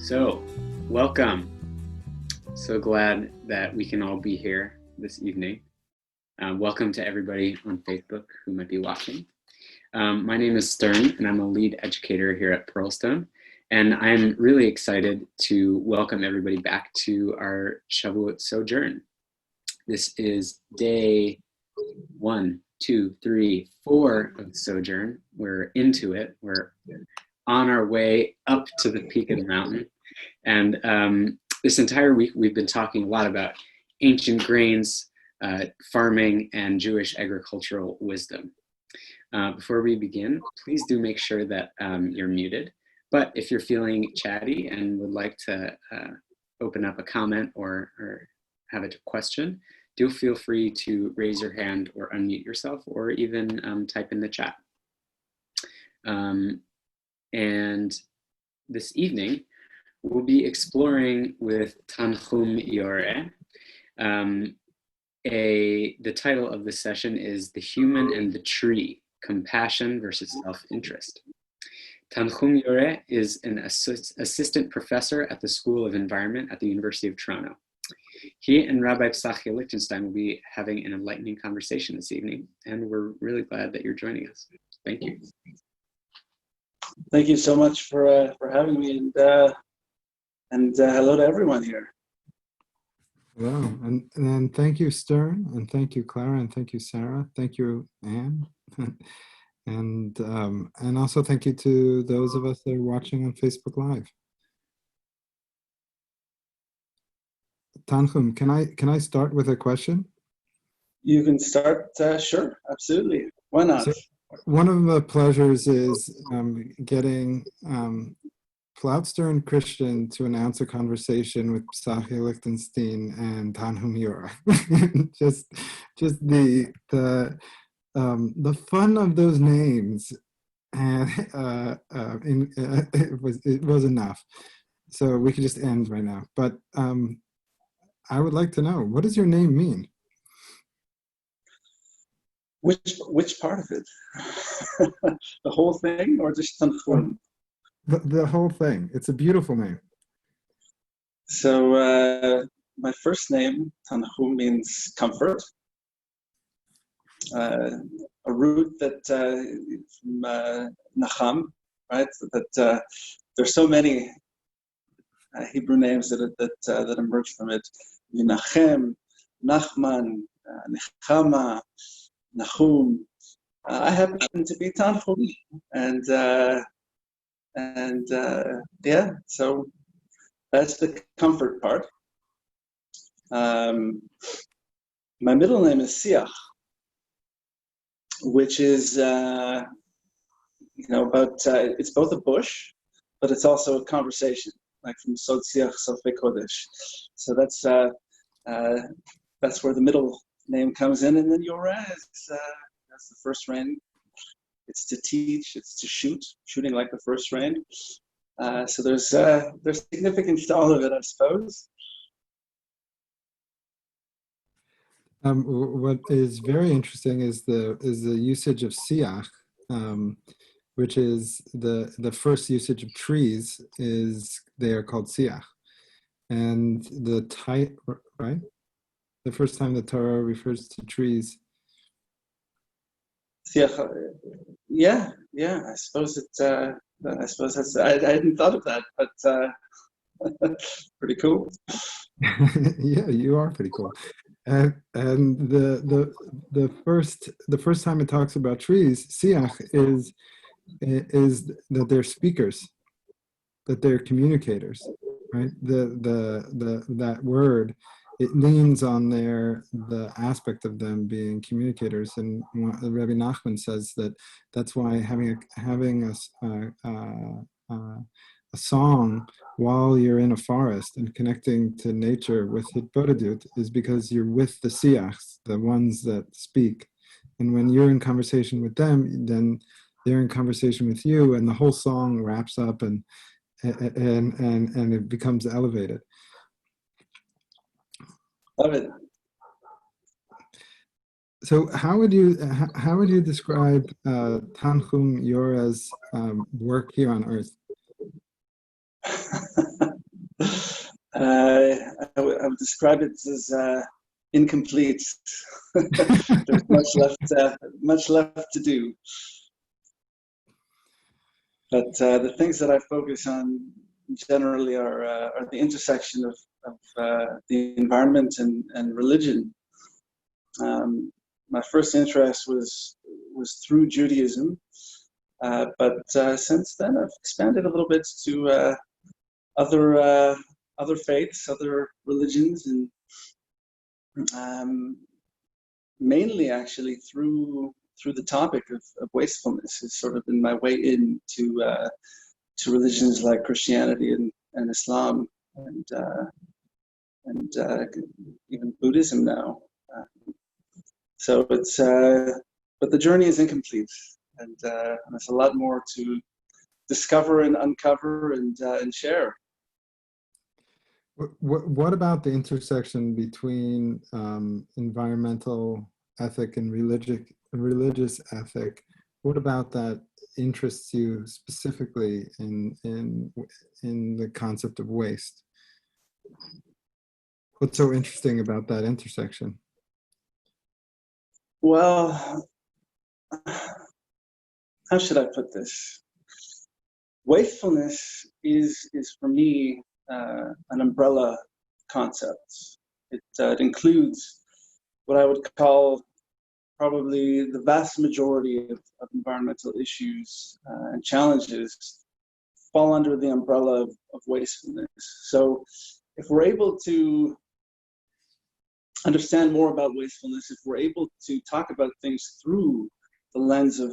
So, welcome. So glad that we can all be here this evening. Welcome to everybody on Facebook who might be watching. My name is Stern, and I'm a lead educator here at Pearlstone. And I'm really excited to welcome everybody back to our Shavuot Sojourn. This is day 1, 2, 3, 4 of the Sojourn. We're into it. We're on our way up to the peak of the mountain. And this entire week, we've been talking a lot about ancient grains, farming, and Jewish agricultural wisdom. Before we begin, please do make sure that you're muted. But if you're feeling chatty and would like to open up a comment or have a question, do feel free to raise your hand or unmute yourself, or even type in the chat. And this evening, we'll be exploring with Tanhum Yoreh. The title of the session is The Human and the Tree, Compassion versus Self-Interest. Tanhum Yoreh is an assistant professor at the School of Environment at the University of Toronto. He and Rabbi Psachi Lichtenstein will be having an enlightening conversation this evening, and we're really glad that you're joining us. Thank you. Thank you so much for having me, and hello to everyone here. Hello, and thank you, Stern, and thank you, Clara, and thank you, Sarah. Thank you, Anne, and also thank you to those of us that are watching on Facebook Live. Tanhum, can I start with a question? You can start. Sure, absolutely. Why not? So, one of the pleasures is getting Stern Christian to announce a conversation with Psachi Lichtenstein and Tanhum Yoreh. just the fun of those names, and it was enough. So we could just end right now. But I would like to know, what does your name mean? Which part of it? The whole thing, or just Tanhum? The whole thing. It's a beautiful name. So my first name, Tanhum, means comfort. A root that from Nacham, right? That there's so many Hebrew names that emerge from it. Menachem, Nachman, Nechama, Nahum. I happen to be Tanhum, and yeah, so that's the comfort part. My middle name is Siach, which is about it's both a bush, but it's also a conversation, like from Sod Siach Sofei Kodesh. So that's where the middle name comes in, and then Yoreh is that's the first rain. It's to teach, it's to shooting like the first rain. So there's significance to all of it, I suppose. What is very interesting is the usage of siach, which is the first usage of trees is they are called siach, and right, the first time the Torah refers to trees. Yeah. I suppose it's. I suppose that's. I hadn't thought of that, but pretty cool. Yeah, you are pretty cool. And the first time it talks about trees, siach is that they're speakers, that they're communicators, right? That word, it leans on the aspect of them being communicators, and Rabbi Nachman says that's why having a song while you're in a forest and connecting to nature with asidut is because you're with the siachs, the ones that speak, and when you're in conversation with them, then they're in conversation with you, and the whole song wraps up and it becomes elevated. Love it. So how would you describe Tanhum Yoreh's work here on Earth? I would describe it as incomplete. There's much left to do. But the things that I focus on generally are the intersection of the environment and religion. My first interest was through Judaism, but since then I've expanded a little bit to other faiths, other religions, and mainly actually through the topic of wastefulness has sort of been my way into to religions like Christianity and Islam and even Buddhism now. So it's but the journey is incomplete, and there's a lot more to discover and uncover and share. What about the intersection between environmental ethic and religious ethic? What about that interests you specifically in the concept of waste? What's so interesting about that intersection? Well, how should I put this? Wastefulness is for me an umbrella concept. It includes what I would call probably the vast majority of environmental issues and challenges fall under the umbrella of wastefulness. So if we're able to understand more about wastefulness, if we're able to talk about things through the lens of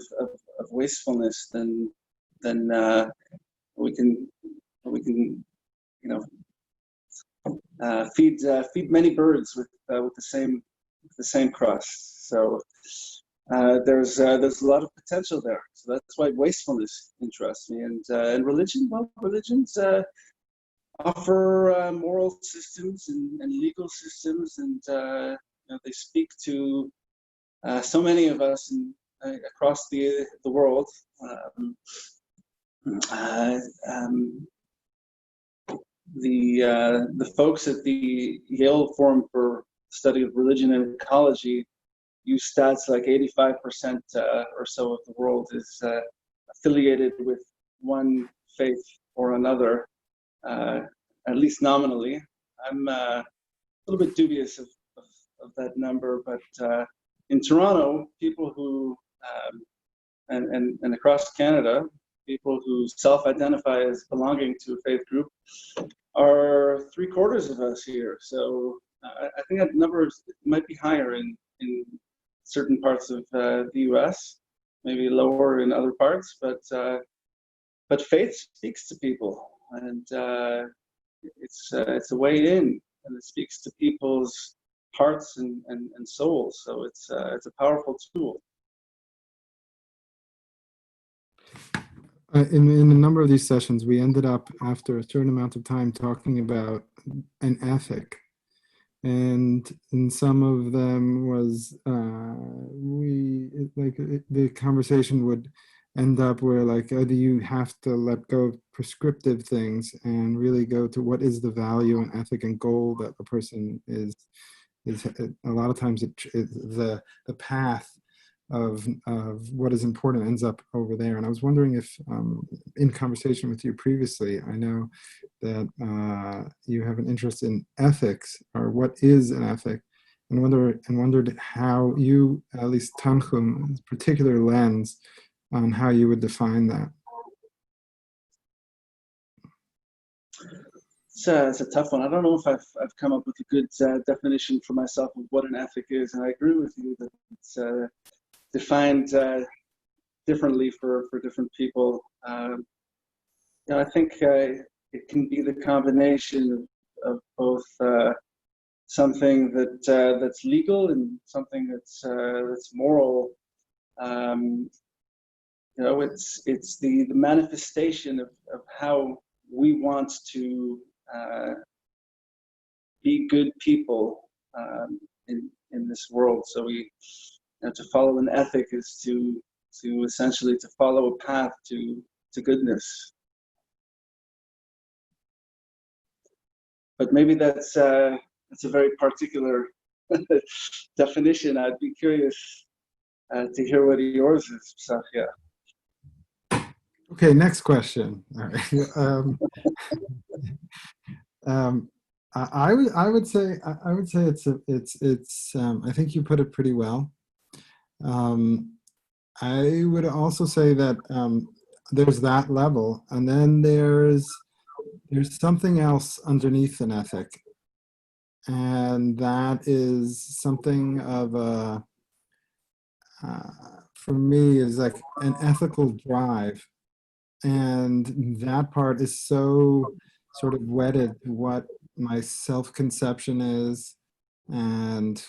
wastefulness, then we can feed many birds with the same crust. So there's a lot of potential there. So that's why wastefulness interests me. And religion, well, religions offer moral systems and legal systems, and they speak to so many of us across the world. The folks at the Yale Forum for Study of Religion and Ecology use stats like 85% or so of the world is affiliated with one faith or another, at least nominally. I'm a little bit dubious of that number, but in Toronto, people who and across Canada, people who self-identify as belonging to a faith group are 3/4 of us here. So I think that number might be higher in certain parts of the U.S., maybe lower in other parts, but faith speaks to people, and it's a way in, and it speaks to people's hearts and souls. So it's a powerful tool. In a number of these sessions, we ended up after a certain amount of time talking about an ethic, and in some of them was the conversation would end up where do you have to let go of prescriptive things and really go to what is the value and ethic and goal that a person is a lot of times the path of what is important ends up over there. And I was wondering if, in conversation with you previously, I know that you have an interest in ethics, or what is an ethic, and wondered how you, at least Tanhum, particular lens on how you would define that. It's a tough one. I don't know if I've come up with a good definition for myself of what an ethic is, and I agree with you that it's defined differently for different people. I think it can be the combination of both something that's legal and something that's moral. It's the manifestation of how we want to be good people in this world. So to follow an ethic is to essentially to follow a path to goodness. but maybe that's a very particular definition. I'd be curious to hear what yours is, Safia. Okay, next question. All right. I would say it's I think you put it pretty well. I would also say that there's that level, and then there's something else underneath an ethic, and that is something of a for me is like an ethical drive, and that part is so sort of wedded to what my self-conception is, and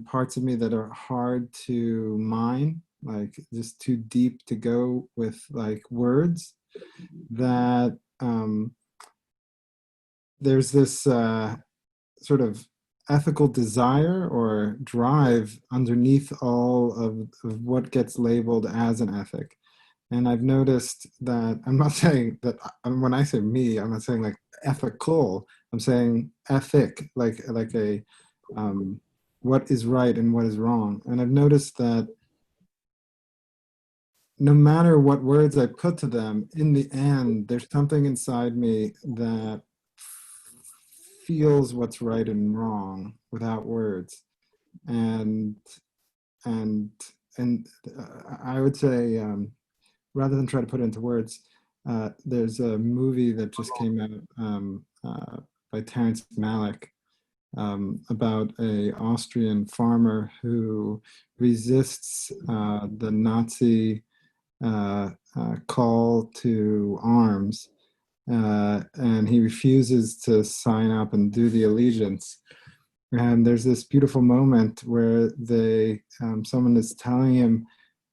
parts of me that are hard to mine, like just too deep to go with like words, that there's this sort of ethical desire or drive underneath all of what gets labeled as an ethic. And I've noticed that I'm not saying that when I say me, I'm not saying like ethical. I'm saying ethic, like a what is right and what is wrong. And I've noticed that no matter what words I put to them, in the end, there's something inside me that feels what's right and wrong without words. And I would say, rather than try to put it into words, there's a movie that just came out by Terrence Malick about a Austrian farmer who resists the Nazi call to arms, and he refuses to sign up and do the allegiance. And there's this beautiful moment where someone is telling him,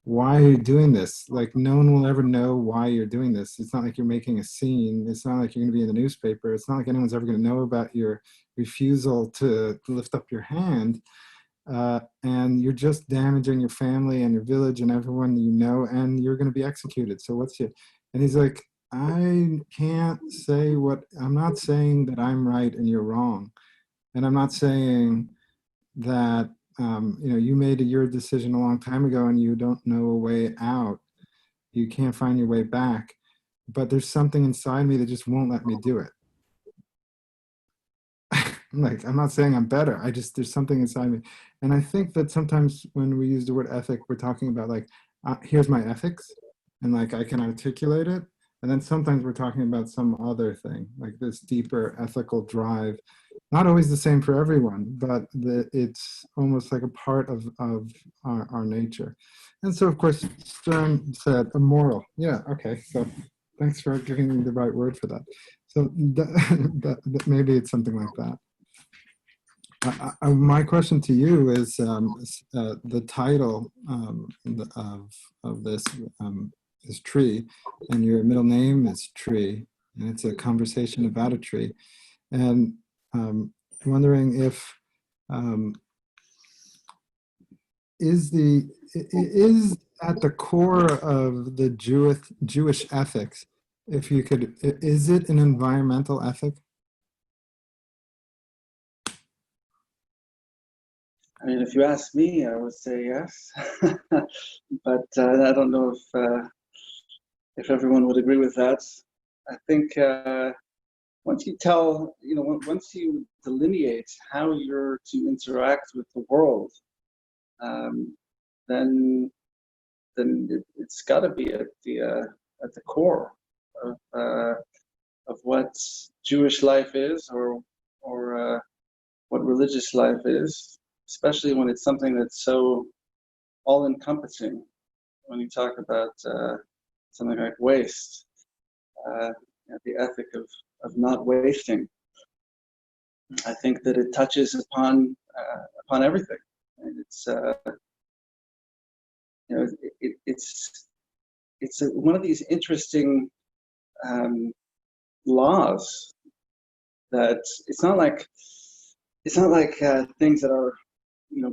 why are you doing this? Like, no one will ever know why you're doing this. It's not like you're making a scene. It's not like you're going to be in the newspaper. It's not like anyone's ever going to know about your refusal to lift up your hand. And you're just damaging your family and your village and everyone you know, and you're going to be executed. So what's your... And he's like, I can't say I'm not saying that I'm right and you're wrong. And I'm not saying that you made your decision a long time ago and you don't know a way out. You can't find your way back. But there's something inside me that just won't let me do it. Like, I'm not saying I'm better. There's something inside me. And I think that sometimes when we use the word ethic, we're talking about like, here's my ethics, and like I can articulate it. And then sometimes we're talking about some other thing, like this deeper ethical drive. Not always the same for everyone, but it's almost like a part of our nature. And so, of course, Stern said immoral. Yeah, okay. So thanks for giving me the right word for that. So that maybe it's something like that. My question to you is the title of this is Tree, and your middle name is Tree, and it's a conversation about a tree. And wondering if is at the core of the Jewish ethics, if you could, is it an environmental ethic? I mean, if you ask me, I would say yes, but I don't know if everyone would agree with that. I think once you delineate how you're to interact with the world, then it's got to be at the core of what Jewish life is, or what religious life is, especially when it's something that's so all-encompassing. When you talk about something like waste, the ethic of not wasting, I think that it touches upon everything, and it's it's one of these interesting laws that it's not like things that are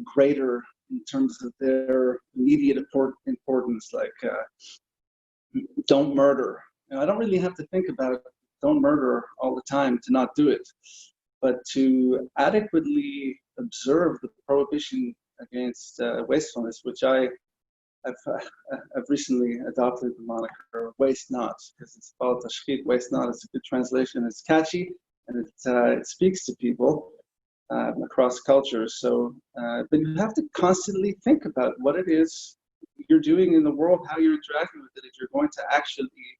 greater in terms of their immediate importance, like don't murder. I don't really have to think about don't murder all the time, to not do it, but to adequately observe the prohibition against wastefulness, which I've recently adopted the moniker "waste not," because it's called tashchit, waste not. It's a good translation. It's catchy, and it speaks to people across cultures. So, but you have to constantly think about what it is you're doing in the world, how you're interacting with it, if you're going to actually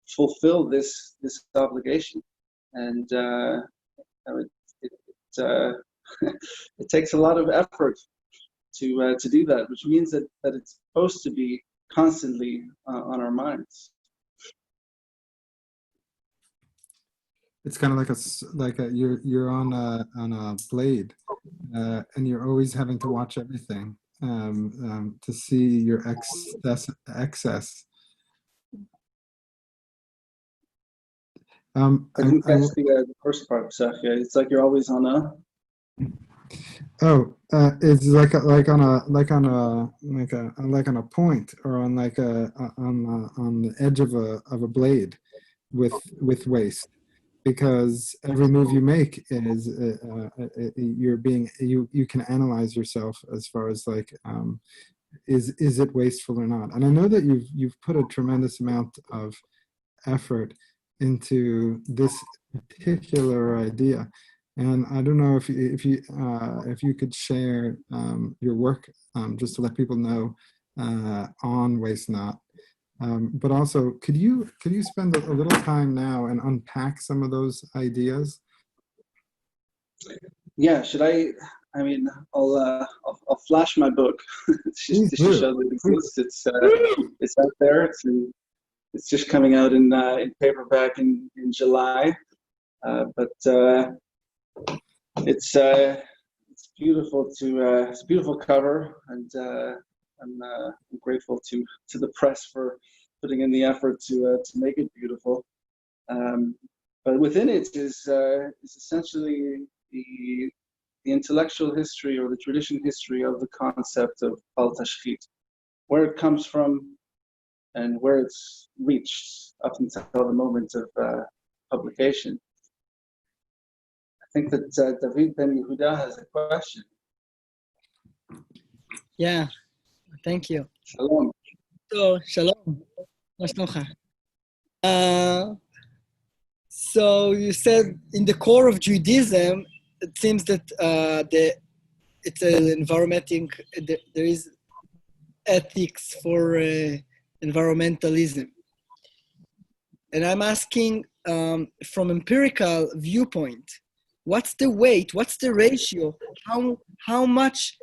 fulfill this obligation. And it takes a lot of effort to do that, which means that it's supposed to be constantly on our minds. It's kind of like you're on a blade, and you're always having to watch everything to see your excess. I didn't catch the first part, Safia. It's like you're always on a. Oh, it's like on a point, or on on the edge of a blade with waste, because every move you make is you can analyze yourself as far as is it wasteful or not. And I know that you've put a tremendous amount of effort into this particular idea, and I don't know if you could share your work, just to let people know on waste not. But also, could you spend a little time now and unpack some of those ideas? Yeah, should I? I mean, I'll flash my book just to show that it exists. It's out there. It's just coming out in paperback in July, but it's beautiful it's a beautiful cover, and I'm grateful to the press for putting in the effort to make it beautiful. But within it is essentially the intellectual history, or the tradition history, of the concept of al tashchit, where it comes from and where it's reached up until the moment of publication. I think that David Ben Yehuda has a question. Yeah, thank you. Shalom. So, shalom. So you said in the core of Judaism, it seems that it's an there is ethics for environmentalism. And I'm asking from empirical viewpoint, what's the weight, what's the ratio, how much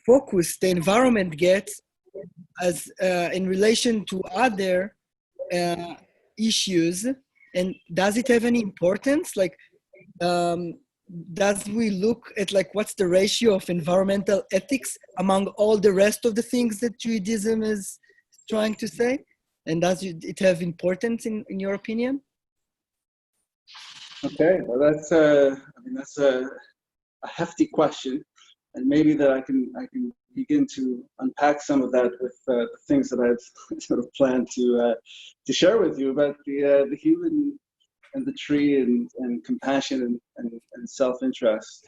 focus the environment gets as in relation to other issues, and does it have any importance? Does we look at what's the ratio of environmental ethics among all the rest of the things that Judaism is trying to say? And does it have importance in your opinion? Okay, well that's a hefty question, and maybe that I can begin to unpack some of that with the things that I've sort of planned to share with you about the human and the tree, and compassion and self-interest.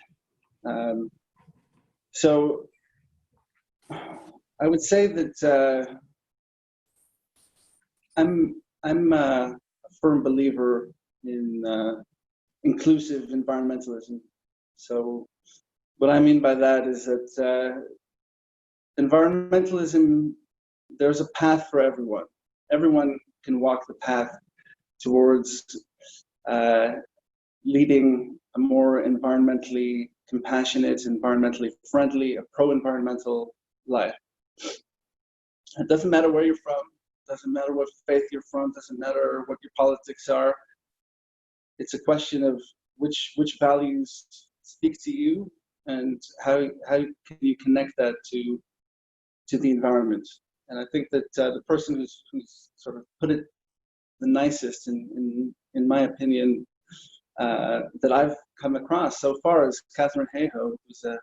So I would say that I'm a firm believer in inclusive environmentalism. So what I mean by that is that environmentalism, there's a path for everyone. Everyone can walk the path towards leading a more environmentally compassionate, environmentally friendly, a pro-environmental life. It doesn't matter where you're from, doesn't matter what faith you're from, doesn't matter what your politics are. It's a question of which values speak to you, and how can you connect that to the environment. And I think that the person who's sort of put it the nicest, in my opinion, that I've come across so far is Catherine Hayhoe, who's a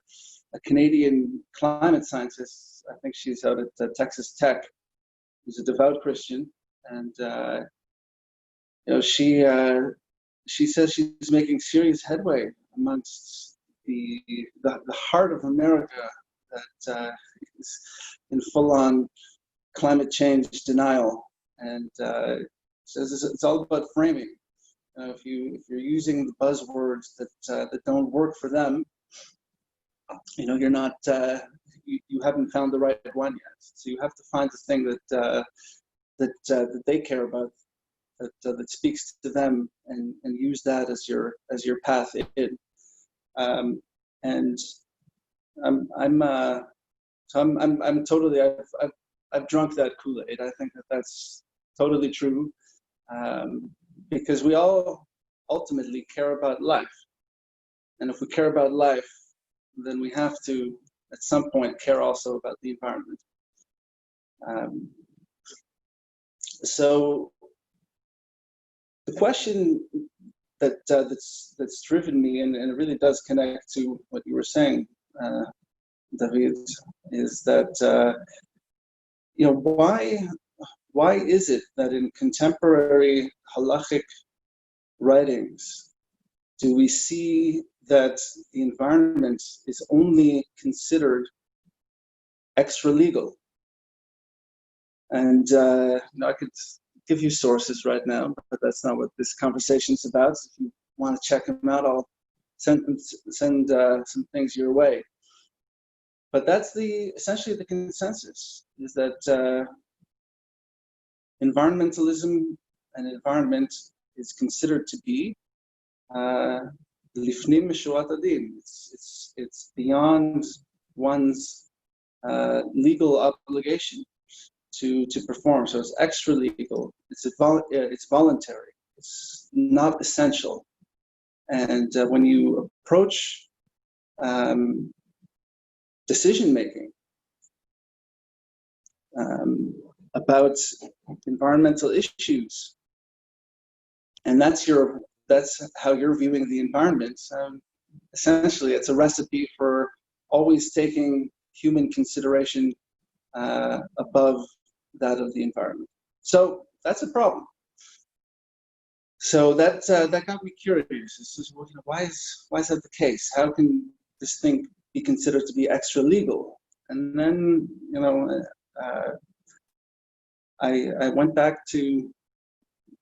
Canadian climate scientist. I think she's out at Texas Tech, who's a devout Christian. And she says she's making serious headway amongst the heart of America that is in full-on climate change denial, and says it's all about framing. If you're using the buzzwords that don't work for them, you're not you haven't found the right one yet. So you have to find the thing that they care about, that speaks to them, and use that as your path in. And I'm totally I've drunk that Kool-Aid. I think that's totally true, because we all ultimately care about life, and if we care about life, then we have to at some point care also about the environment. So the question that's driven me, and it really does connect to what you were saying, David, is that why is it that in contemporary halachic writings do we see that the environment is only considered extra legal? And I could give you sources right now, but that's not what this conversation is about. So if you want to check them out, I'll send some things your way. But that's essentially the consensus, is that environmentalism and environment is considered to be lifnim mishurat adin. It's beyond one's legal obligation to perform. So it's extra legal. It's voluntary. It's not essential. And when you approach decision making about environmental issues, and that's how you're viewing the environment, essentially it's a recipe for always taking human consideration above that of the environment. So that's a problem. So that got me curious. This is, why is that the case? How can this thing be considered to be extra legal? And then I went back to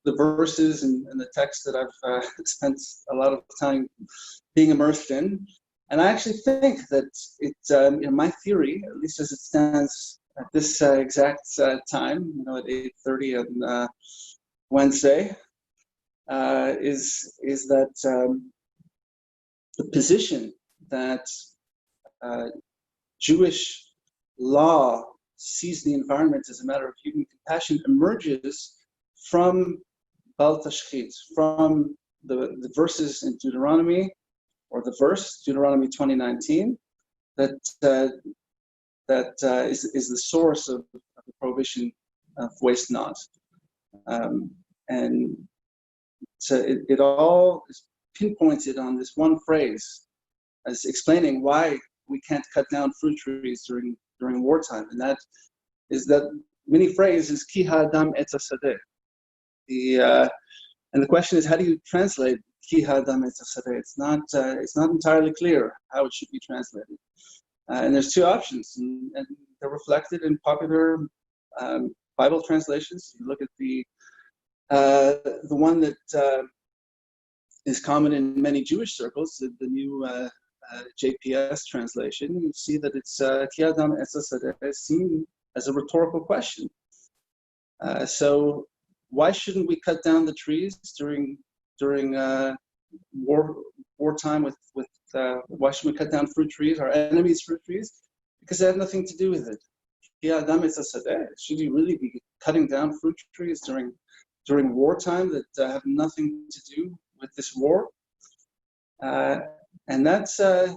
the verses and the text that I've spent a lot of time being immersed in, and I actually think that my theory, at least as it stands at this exact time, at 8:30 on Wednesday, is that the position that Jewish law sees the environment as a matter of human compassion emerges from Bal Tashchit, from the verses in Deuteronomy, or the verse Deuteronomy 20:19, that is the source of the prohibition of waste not, and so it all is pinpointed on this one phrase as explaining why we can't cut down fruit trees during wartime, and that is that mini phrase is ki ha'adam etz hasadeh. And the question is, how do you translate ki ha'adam etz hasadeh? It's not entirely clear how it should be translated, and there's two options, and they're reflected in popular Bible translations. You look at the one that is common in many Jewish circles, the new JPS translation. You see that it's ki ha'adam etz hasadeh seen as a rhetorical question. So why shouldn't we cut down the trees during wartime? With why shouldn't we cut down fruit trees, our enemies' fruit trees? Because they have nothing to do with it. Should you really be cutting down fruit trees during wartime that have nothing to do with this war? And that's a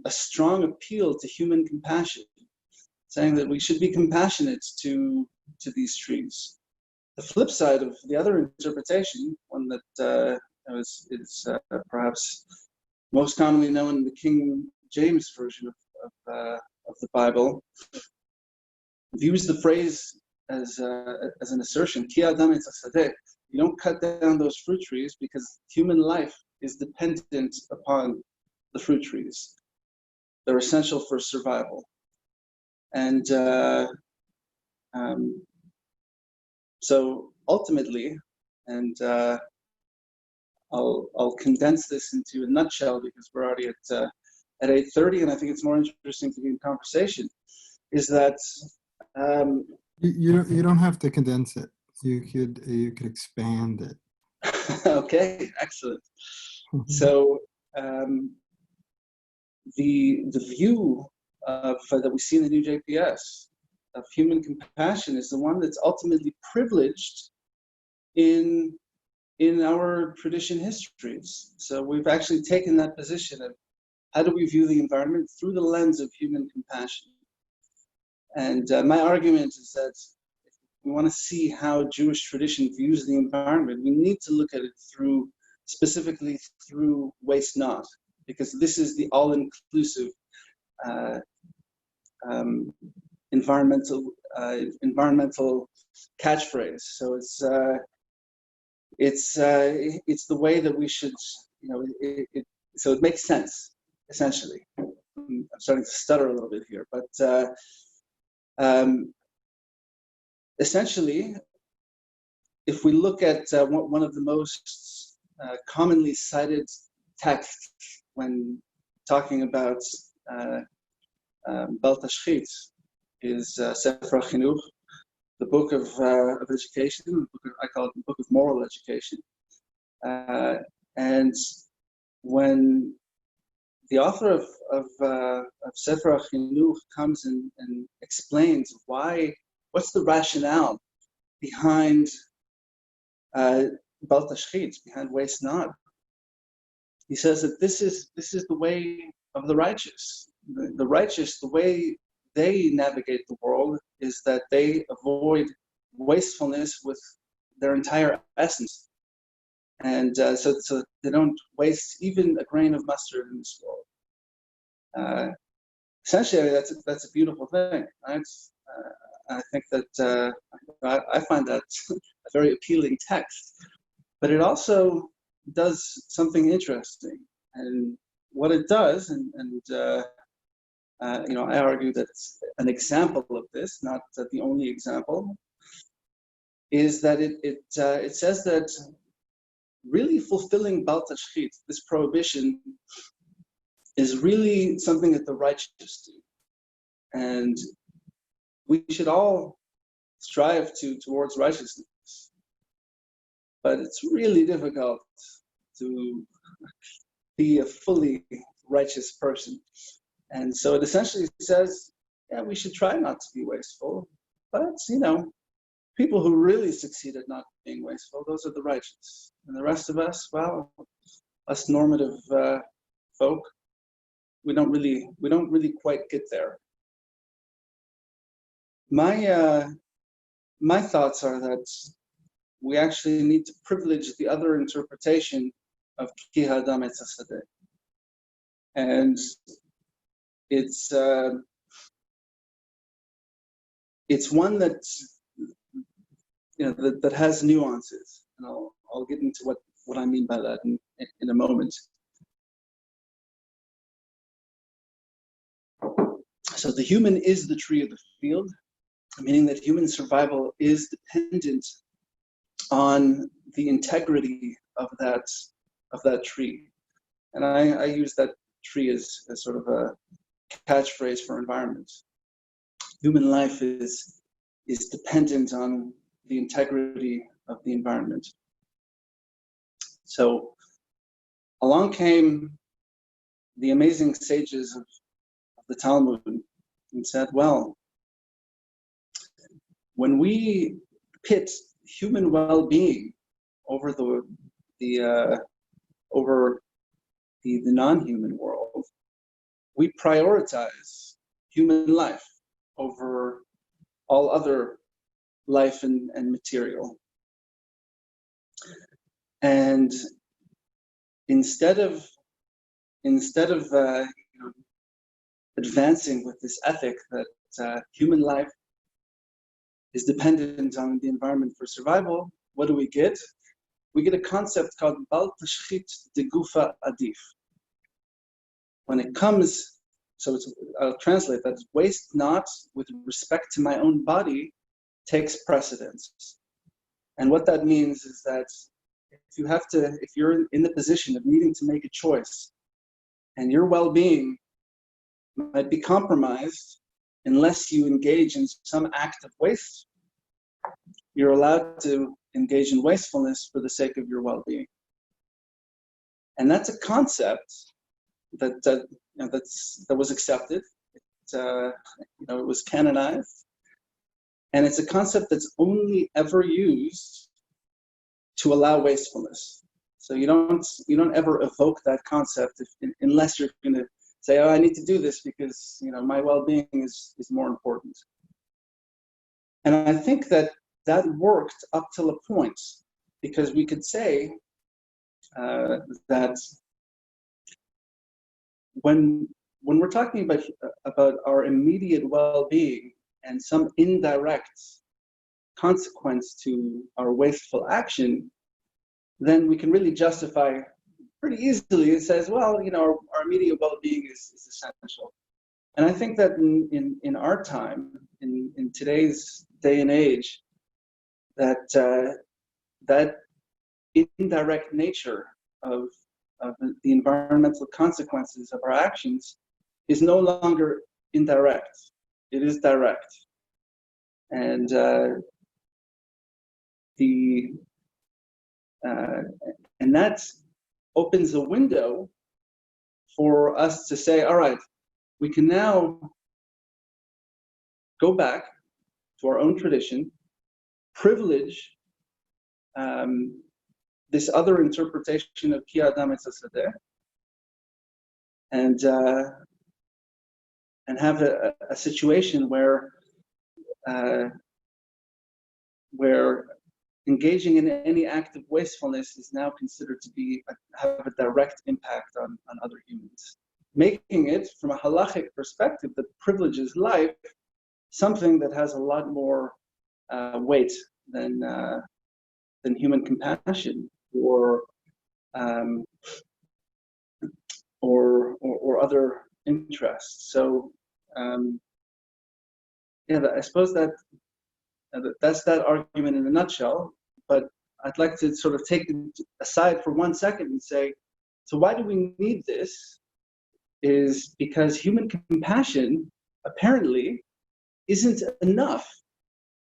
strong appeal to human compassion, saying that we should be compassionate to these trees. The flip side of the other interpretation, one that is perhaps most commonly known in the King James version of the Bible, views the phrase as an assertion, ki adam etz hasadeh, you don't cut down those fruit trees because human life is dependent upon the fruit trees. They're essential for survival. And so ultimately, and I'll condense this into a nutshell because we're already at 8:30, and I think it's more interesting to be in conversation. Is that you don't have to condense it. You could expand it. Okay, excellent. So the view that we see in the new JPS of human compassion is the one that's ultimately privileged in our tradition histories. So we've actually taken that position of how do we view the environment through the lens of human compassion. And my argument is that if we want to see how Jewish tradition views the environment, we need to look at it specifically through waste not, because this is the all-inclusive environmental catchphrase. So it's the way that we should, so it makes sense, essentially. I'm starting to stutter a little bit here, but essentially, if we look at one of the most commonly cited texts when talking about Bal Tashchit is Sefer Chinuch, the book of education, I call it the book of moral education. And when the author of Sefer Chinuch comes and explains what's the rationale behind Bal Tashchit, behind waste not, he says that this is the way of the righteous. The righteous, the way they navigate the world is that they avoid wastefulness with their entire essence. And so they don't waste even a grain of mustard in this world. Essentially, that's a beautiful thing. Right? I think that I find that a very appealing text. But it also does something interesting. And what it does, I argue that an example of this, not the only example, is that it says that really fulfilling Bal Tashchit, this prohibition, is really something that the righteous do. And we should all strive towards righteousness. But it's really difficult to be a fully righteous person. And so it essentially says, yeah, we should try not to be wasteful. But, people who really succeed at not being wasteful, those are the righteous. And the rest of us, well, us normative folk, we don't really quite get there. My thoughts are that we actually need to privilege the other interpretation of ki ha'adam etz hasadeh. And it's one that that has nuances, and I'll get into what I mean by that in a moment. So the human is the tree of the field, meaning that human survival is dependent on the integrity of that tree. And I use that tree as sort of a catchphrase for environment. Human life is dependent on the integrity of the environment. So along came the amazing sages of the Talmud and said, well, when we pit human well-being over the non-human world, we prioritize human life over all other life and material. And instead of advancing with this ethic that human life is dependent on the environment for survival, what do we get? We get a concept called Bal Tashchit de Gufa Adif. When it comes, I'll translate that, waste not with respect to my own body takes precedence. And what that means is that if you're in the position of needing to make a choice and your well-being might be compromised unless you engage in some act of waste, you're allowed to engage in wastefulness for the sake of your well-being. And that's a concept that was accepted. It was canonized, and it's a concept that's only ever used to allow wastefulness. So you don't ever evoke that concept unless you're going to say, oh, I need to do this because my well-being is more important. And I think that worked up till a point, because we could say that when we're talking about our immediate well-being and some indirect consequence to our wasteful action, then we can really justify pretty easily. It says, well, our immediate well-being is essential. And I think that in our time, in today's day and age, that indirect nature of the environmental consequences of our actions is no longer indirect. It is direct. And and that opens a window for us to say, all right, we can now go back to our own tradition, privilege this other interpretation of Ki Adam Etz HaSadeh, and have a situation where engaging in any act of wastefulness is now considered to have a direct impact on other humans, making it, from a halachic perspective that privileges life, something that has a lot more weight than human compassion or other interests. So I suppose that's that argument in a nutshell. But I'd like to sort of take it aside for 1 second and say, so why do we need this? Is because human compassion apparently isn't enough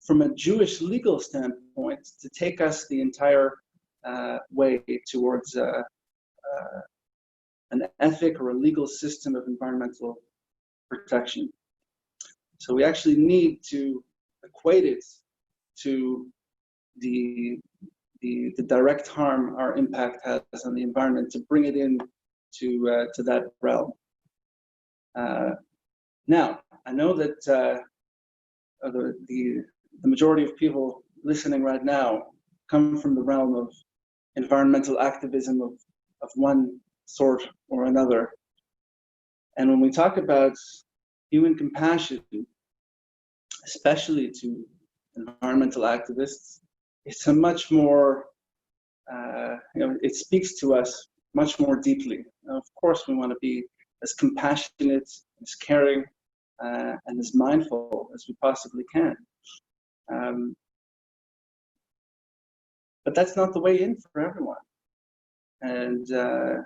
from a Jewish legal standpoint to take us the entire way towards an ethic or a legal system of environmental protection. So we actually need to equate it to the direct harm our impact has on the environment, to bring it in to that realm. Now, I know that the majority of people listening right now come from the realm of environmental activism of one sort or another. And when we talk about human compassion, especially to environmental activists, it's a much more, it speaks to us much more deeply. Now, of course, we want to be as compassionate, as caring, and as mindful as we possibly can. But that's not the way in for everyone. And so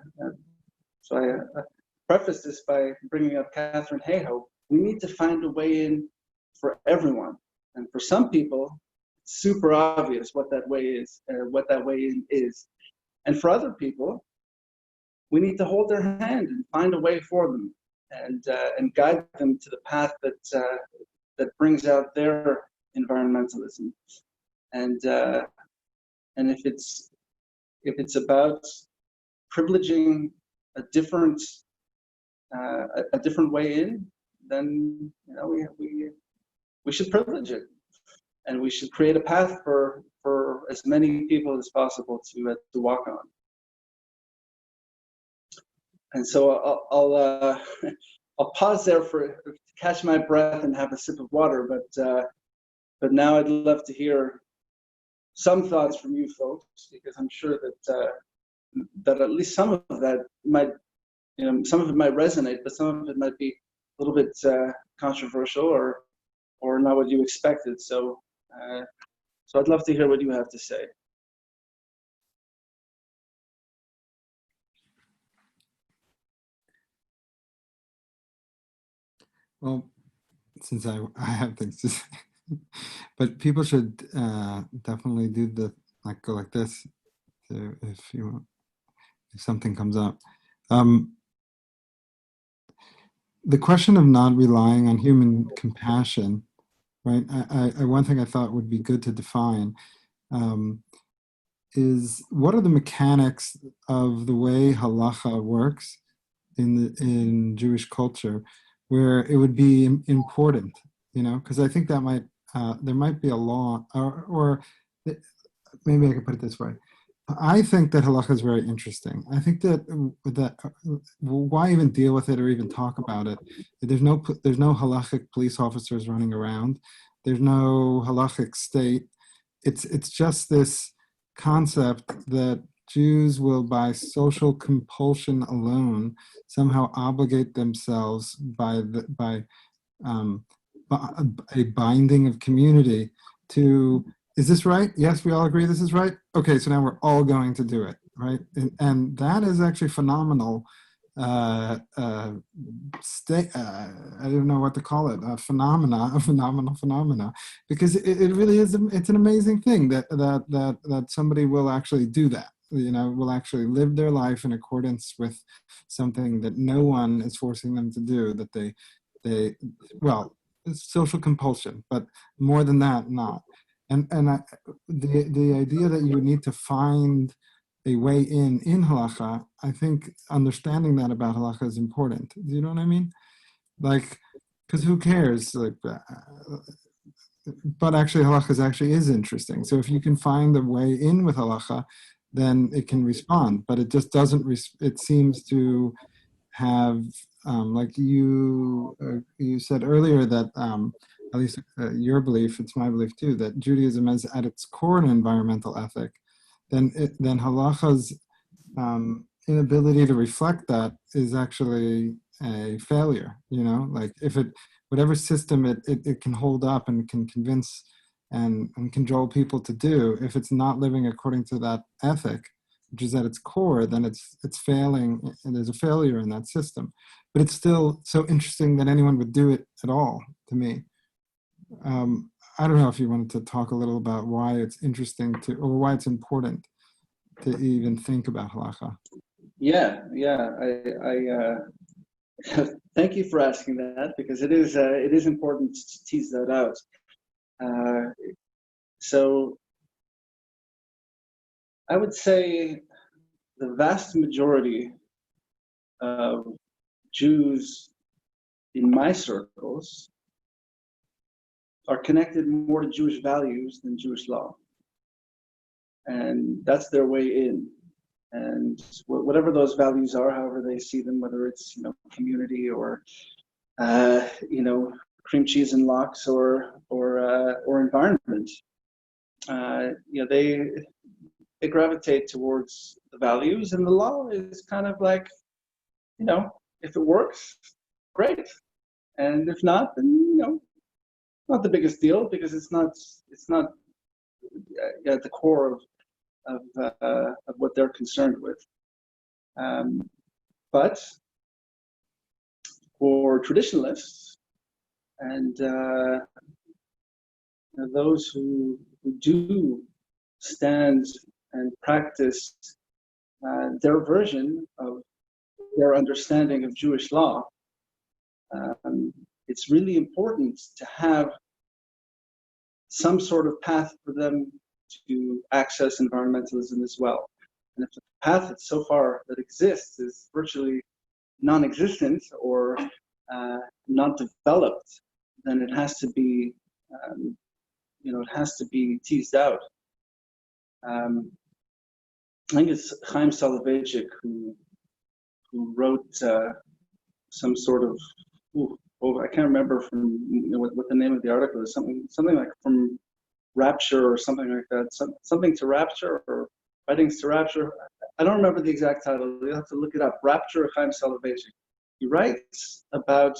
I preface this by bringing up Catherine Hayhoe. We need to find a way in for everyone. And for some people, it's super obvious what that way is, what that way in is. And for other people, we need to hold their hand and find a way for them and guide them to the path that brings out their environmentalism. And if it's about privileging a different way in, then we should privilege it, and we should create a path for as many people as possible to walk on. And so I'll pause there to catch my breath and have a sip of water. But but now I'd love to hear some thoughts from you folks, because I'm sure that at least some of that might, some of it might resonate, but some of it might be a little bit controversial or not what you expected. So I'd love to hear what you have to say. Well, since I have things to say, but people should definitely do go like this if something comes up. The question of not relying on human compassion, right? One thing I thought would be good to define is what are the mechanics of the way halakhah works in Jewish culture, where it would be important, because I think that there might be a law, or maybe I could put it this way. I think that halakhah is very interesting. I think that why even deal with it or even talk about it? There's no halakhic police officers running around. There's no halakhic state. It's just this concept that Jews will, by social compulsion alone, somehow obligate themselves by a binding of community to. Is this right? Yes, we all agree this is right? Okay, so now we're all going to do it, right? And that is actually phenomenal. I don't know what to call it, phenomenal phenomena, because it really is, it's an amazing thing that somebody will actually do that, will actually live their life in accordance with something that no one is forcing them to do, that well, it's social compulsion, but more than that, not. And the idea that you need to find a way in halakhah, I think understanding that about halakhah is important. Do you know what I mean? Like, because who cares? But actually halakhah is interesting. So if you can find a way in with halakhah, then it can respond. But it just doesn't. It seems to have, like you said earlier, that at least your belief, it's my belief too, that Judaism is at its core an environmental ethic. Then halakhah's inability to reflect that is actually a failure. Like if whatever system it can hold up and can convince and cajole people to do, if it's not living according to that ethic, which is at its core, then it's failing, and there's a failure in that system. But it's still so interesting that anyone would do it at all, to me. I don't know if you wanted to talk a little about why it's interesting or why it's important to even think about halakhah. Yeah. I thank you for asking that, because it is important to tease that out. So I would say the vast majority of Jews in my circles are connected more to Jewish values than Jewish law. And that's their way in. And whatever those values are, however they see them, whether it's community or cream cheese and lox or environment, they gravitate towards the values, and the law is kind of like, if it works, great, and if not, then not the biggest deal, because it's not at the core of what they're concerned with. But for traditionalists and those who do stand and practice their version of their understanding of Jewish law, it's really important to have some sort of path for them to access environmentalism as well. And if the path that so far that exists is virtually non-existent or not developed, then it has to be, teased out. I think it's Chaim Soloveitchik who wrote some sort of well, I can't remember from what the name of the article is. Something like from rapture or something like that. Something to rapture or writings to rapture. I don't remember the exact title. You'll have to look it up. Rapture Chaim Soloveitchik. He writes about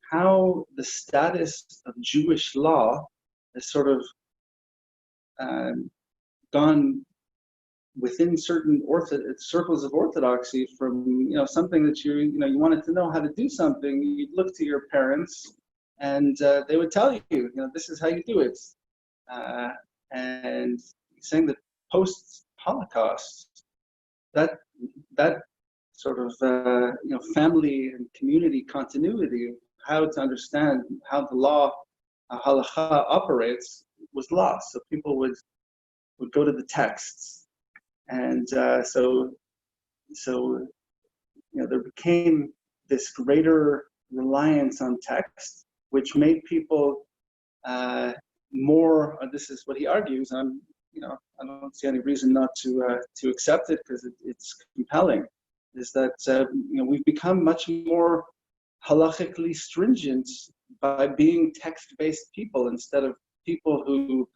how the status of Jewish law has sort of gone within certain circles of orthodoxy from something that you wanted to know how to do something. You'd look to your parents, and they would tell you, this is how you do it. And saying that post-Holocaust, that sort of family and community continuity of how to understand how the law halakhah operates was lost. So people would go to the texts, and so there became this greater reliance on text, which made people more. This is what he argues. I don't see any reason not to accept it because it's compelling. Is that we've become much more halachically stringent by being text-based people instead of people who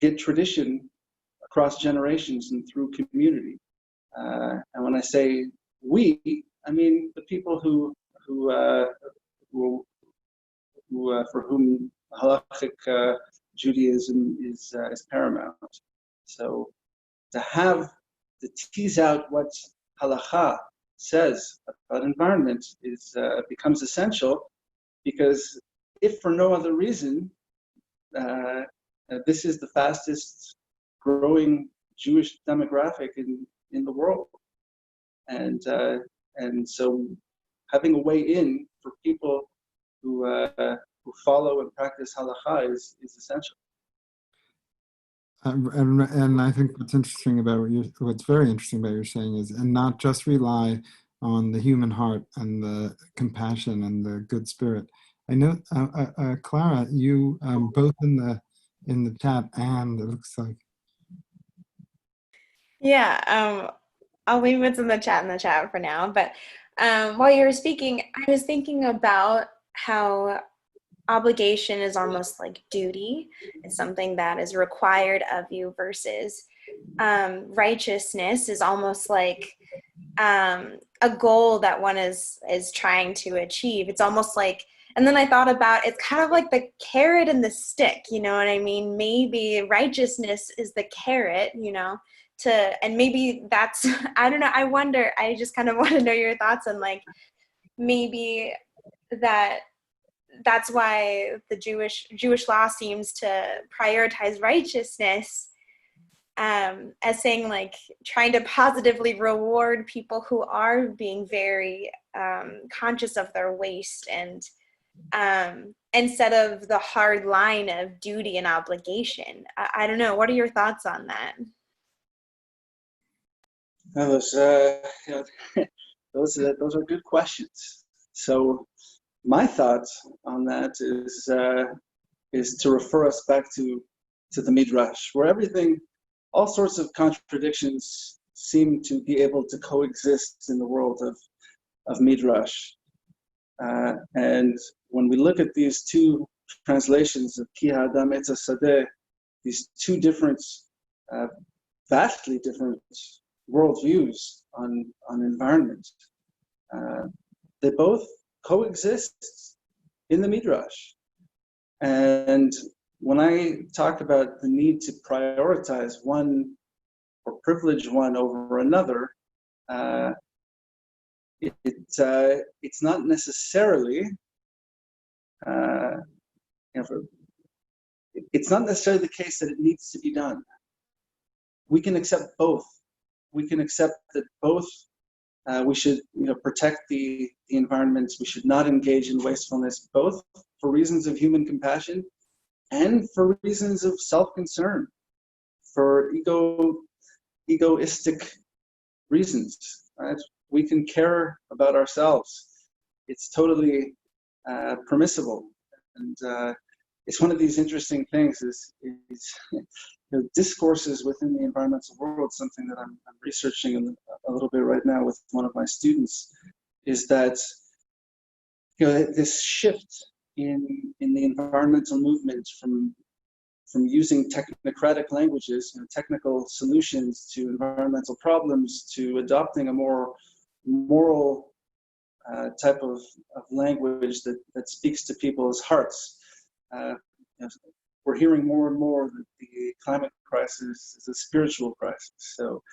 get tradition across generations and through community. And when I say we, I mean the people who for whom halachic Judaism is paramount. So to tease out what halakhah says about environment becomes essential, because if for no other reason, this is the fastest growing Jewish demographic in the world, and so having a way in for people who follow and practice halakhah is essential. And I think what's very interesting about what you're saying is, and not just rely on the human heart and the compassion and the good spirit. I know, Clara, you both in the chat, and it looks like. Yeah, I'll leave what's in the chat for now. But while you were speaking, I was thinking about how obligation is almost like duty. It's something that is required of you, versus righteousness is almost like a goal that one is trying to achieve. It's almost like, and then I thought about, it's kind of like the carrot and the stick, you know what I mean? Maybe righteousness is the carrot, and maybe that's, I don't know, I wonder, I just kind of want to know your thoughts on, like, maybe that's why the Jewish law seems to prioritize righteousness, as saying, like, trying to positively reward people who are being very conscious of their waste, and instead of the hard line of duty and obligation. I don't know. What are your thoughts on that? Those are good questions. So my thoughts on that is to refer us back to the Midrash, where all sorts of contradictions seem to be able to coexist in the world of Midrash. And when we look at these two translations of Ki Ha'adam Etz HaSadeh, these two different, vastly different worldviews on environment, they both coexist in the Midrash. And when I talk about the need to prioritize one or privilege one over another, it's not necessarily it's not necessarily the case that it needs to be done. We can accept both. We can accept that both we should protect the environment. We should not engage in wastefulness, both for reasons of human compassion and for reasons of self-concern, for egoistic reasons. Right? We can care about ourselves. It's totally permissible. And it's one of these interesting things is discourses within the environmental world, something that I'm researching a little bit right now with one of my students, is that this shift in the environmental movement from using technocratic languages, technical solutions to environmental problems, to adopting a more moral type of language that speaks to people's hearts. We're hearing more and more that the climate crisis is a spiritual crisis. So,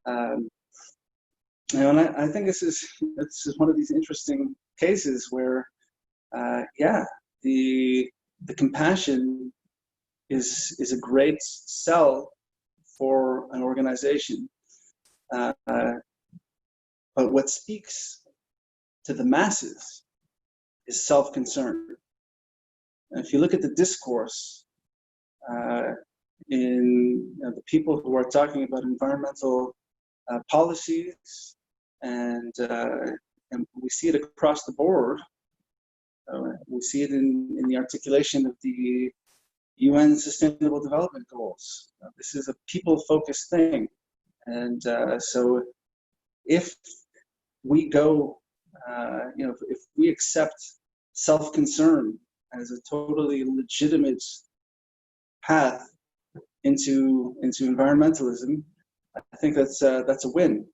and I think this is one of these interesting cases where, the compassion is a great sell for an organization, but what speaks to the masses is self-concern. And if you look at the discourse in the people who are talking about environmental policies, and we see it across the board. We see it in the articulation of the UN Sustainable Development Goals. This is a people-focused thing, and so if we go, if we accept self-concern as a totally legitimate path into environmentalism, I think that's a win.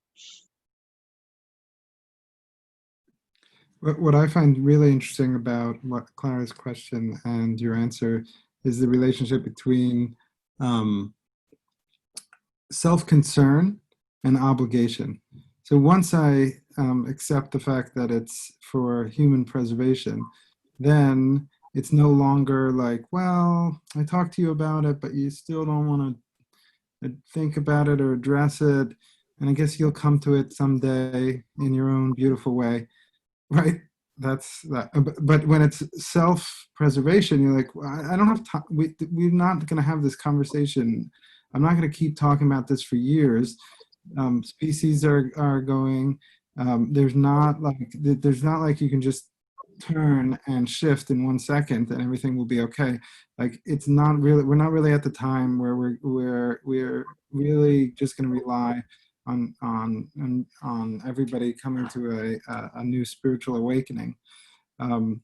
What I find really interesting about what Clara's question and your answer is the relationship between self-concern and obligation. So once I accept the fact that it's for human preservation, then it's no longer like, well, I talked to you about it, but you still don't want to think about it or address it. And I guess you'll come to it someday in your own beautiful way, right? That's that. But when it's self-preservation, you're like, well, I don't have time. We're not going to have this conversation. I'm not going to keep talking about this for years. Species are going. There's not like you can just turn and shift in 1 second and everything will be okay. Like it's not really. We're not really at the time where we're really just going to rely on everybody coming to a new spiritual awakening. And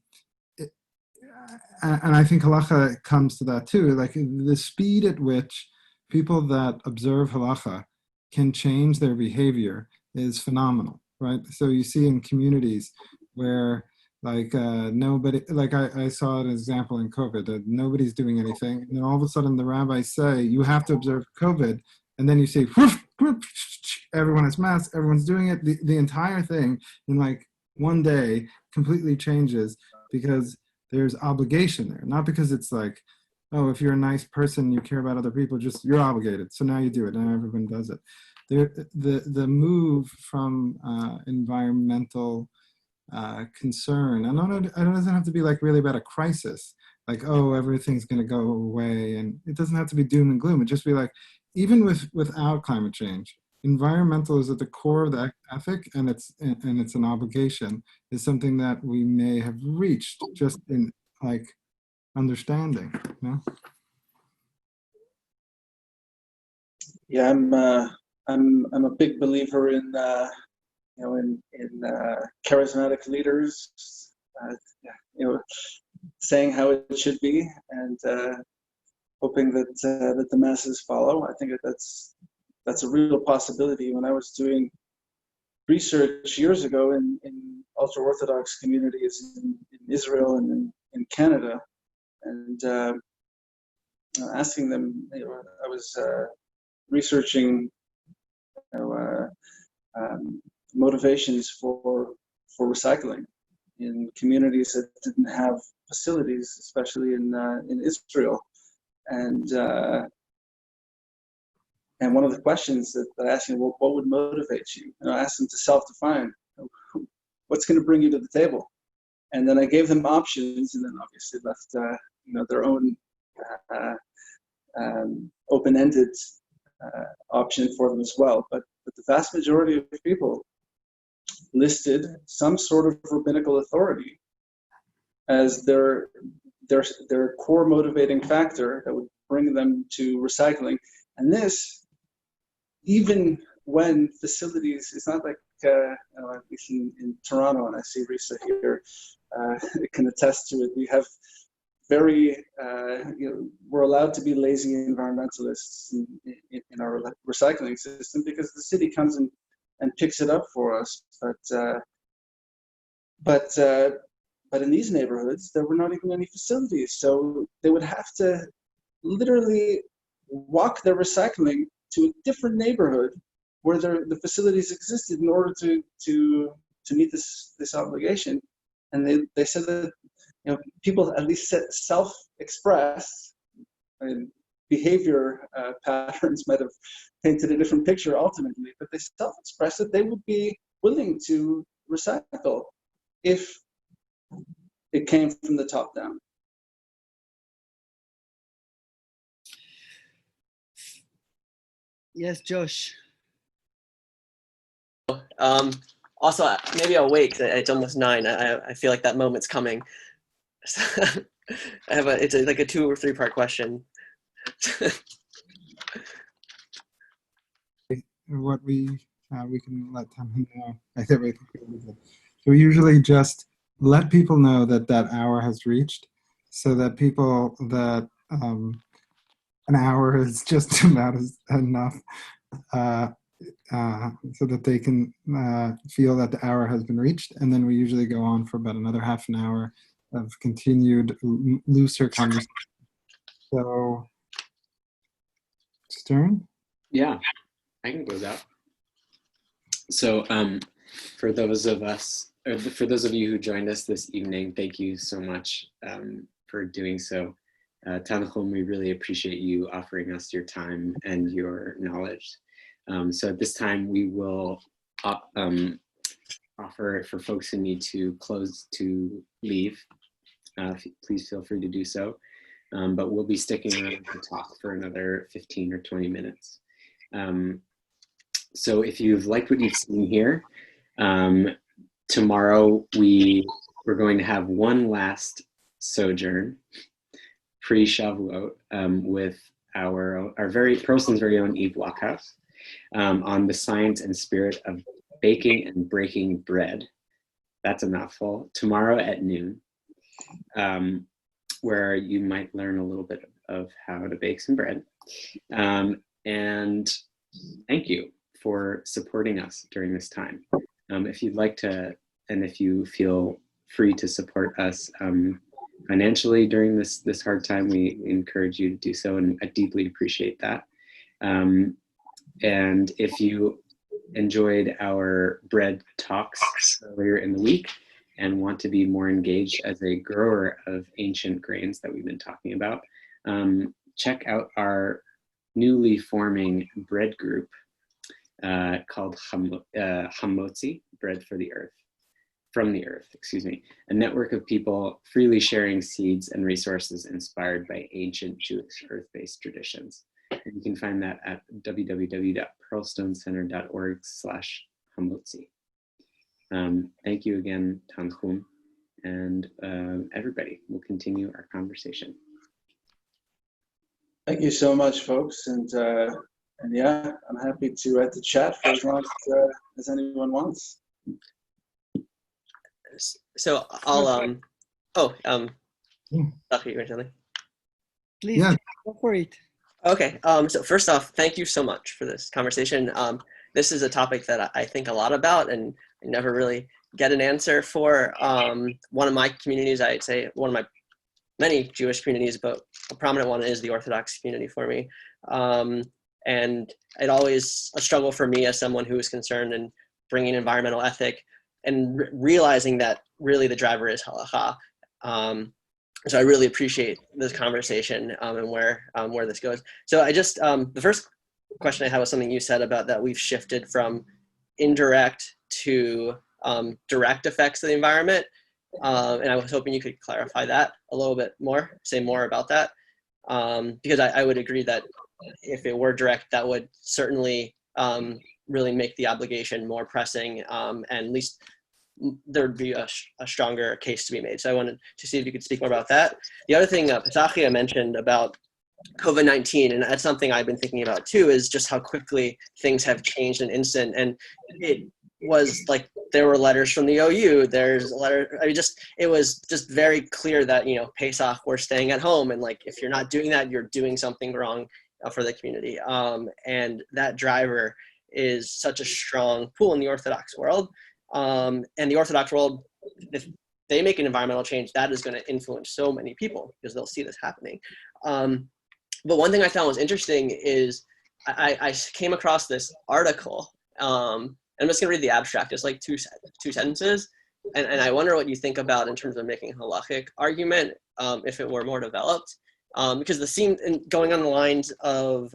I think halakhah comes to that too. Like the speed at which people that observe halakhah can change their behavior is phenomenal, right? So you see in communities where nobody, like I saw an example in COVID, that nobody's doing anything. And then all of a sudden the rabbis say, you have to observe COVID. And then you see, whoosh, whoosh, everyone has masks, everyone's doing it. The entire thing in like one day completely changes because there's obligation there. Not because it's like, oh, if you're a nice person, you care about other people, just you're obligated. So now you do it, and everyone does it. The move from environmental concern, and it doesn't have to be like really about a crisis, like, oh, everything's going to go away, and it doesn't have to be doom and gloom. It just be like, even without climate change, environmental is at the core of the ethic, and it's an obligation, is something that we may have reached just in like understanding. Yeah, I'm a big believer in charismatic leaders, saying how it should be, and hoping that the masses follow. I think that's a real possibility. When I was doing research years ago in ultra-Orthodox communities in Israel and in Canada, and asking them, I was researching motivations for recycling in communities that didn't have facilities, especially in Israel. And one of the questions that I asked them, well, what would motivate you? And I asked them to self-define. What's going to bring you to the table? And then I gave them options, and then obviously left their own open-ended option for them as well. But the vast majority of people listed some sort of rabbinical authority as their core motivating factor that would bring them to recycling. And this, even when facilities, it's not like, at least in Toronto, and I see Risa here, can attest to it. We have very, we're allowed to be lazy environmentalists in our recycling system because the city comes and picks it up for us. But in these neighborhoods, there were not even any facilities. So they would have to literally walk their recycling to a different neighborhood where the facilities existed in order to meet this obligation. And they said that people at least self-expressed, and behavior patterns might have painted a different picture ultimately, but they self-expressed that they would be willing to recycle if it came from the top down. Yes, Josh. Also, maybe I'll wait. It's almost 9. I feel like that moment's coming. It's like a 2 or 3 part question. What we can let Tanhum know. So we usually just let people know that hour has reached, so that an hour is just about enough, so that they can feel that the hour has been reached, and then we usually go on for about another half an hour of continued looser conversation. So, Stern? Yeah, I can close out. So for those of you who joined us this evening, thank you so much for doing so. Tanhum, we really appreciate you offering us your time and your knowledge. So at this time, we will offer it for folks who need to leave. Please feel free to do so. But we'll be sticking around to talk for another 15 or 20 minutes. So if you've liked what you've seen here, tomorrow we're going to have one last sojourn, pre-Shavuot, with our Pearlston's very own Eve Walkhouse, on the science and spirit of baking and breaking bread. That's a mouthful. Tomorrow at noon, where you might learn a little bit of how to bake some bread. And thank you for supporting us during this time. If you'd like to, and if you feel free to support us financially during this hard time, we encourage you to do so, and I deeply appreciate that. And if you enjoyed our bread talks earlier in the week and want to be more engaged as a grower of ancient grains that we've been talking about, check out our newly forming bread group called Hamotzi, Bread from the Earth, a network of people freely sharing seeds and resources inspired by ancient Jewish earth-based traditions. And you can find that at www.pearlstonecenter.org/Hamotzi. Thank you again, Tanhum, and everybody. We'll continue our conversation. Thank you so much, folks, and yeah, I'm happy to chat for as long as anyone wants. So I'll you were something? Please, Yeah. go for it. Okay. So first off, thank you so much for this conversation. This is a topic that I think a lot about, and I never really get an answer for. One of my communities, I'd say one of my many Jewish communities, but a prominent one is the Orthodox community for me. And it always a struggle for me as someone who is concerned in bringing environmental ethic and realizing that really the driver is halakhah. So I really appreciate this conversation and where this goes. So I just, the first question I had was something you said about that we've shifted from indirect to direct effects of the environment. And I was hoping you could clarify that a little bit more, say more about that. Because I would agree that if it were direct, that would certainly really make the obligation more pressing, and at least there would be a stronger case to be made. So I wanted to see if you could speak more about that. The other thing Pesachia mentioned about COVID-19, and that's something I've been thinking about too, is just how quickly things have changed in an instant. And was like, there were letters from the OU. There's a letter. I mean, it was just very clear that, you know, Pesach, we're staying at home, and like, if you're not doing that, you're doing something wrong for the community. And that driver is such a strong pull in the Orthodox world. And the Orthodox world, if they make an environmental change, that is going to influence so many people because they'll see this happening. But one thing I found was interesting is I came across this article. I'm just gonna read the abstract. It's like two sentences, and I wonder what you think about in terms of making a halachic argument if it were more developed, because the scene going on the lines of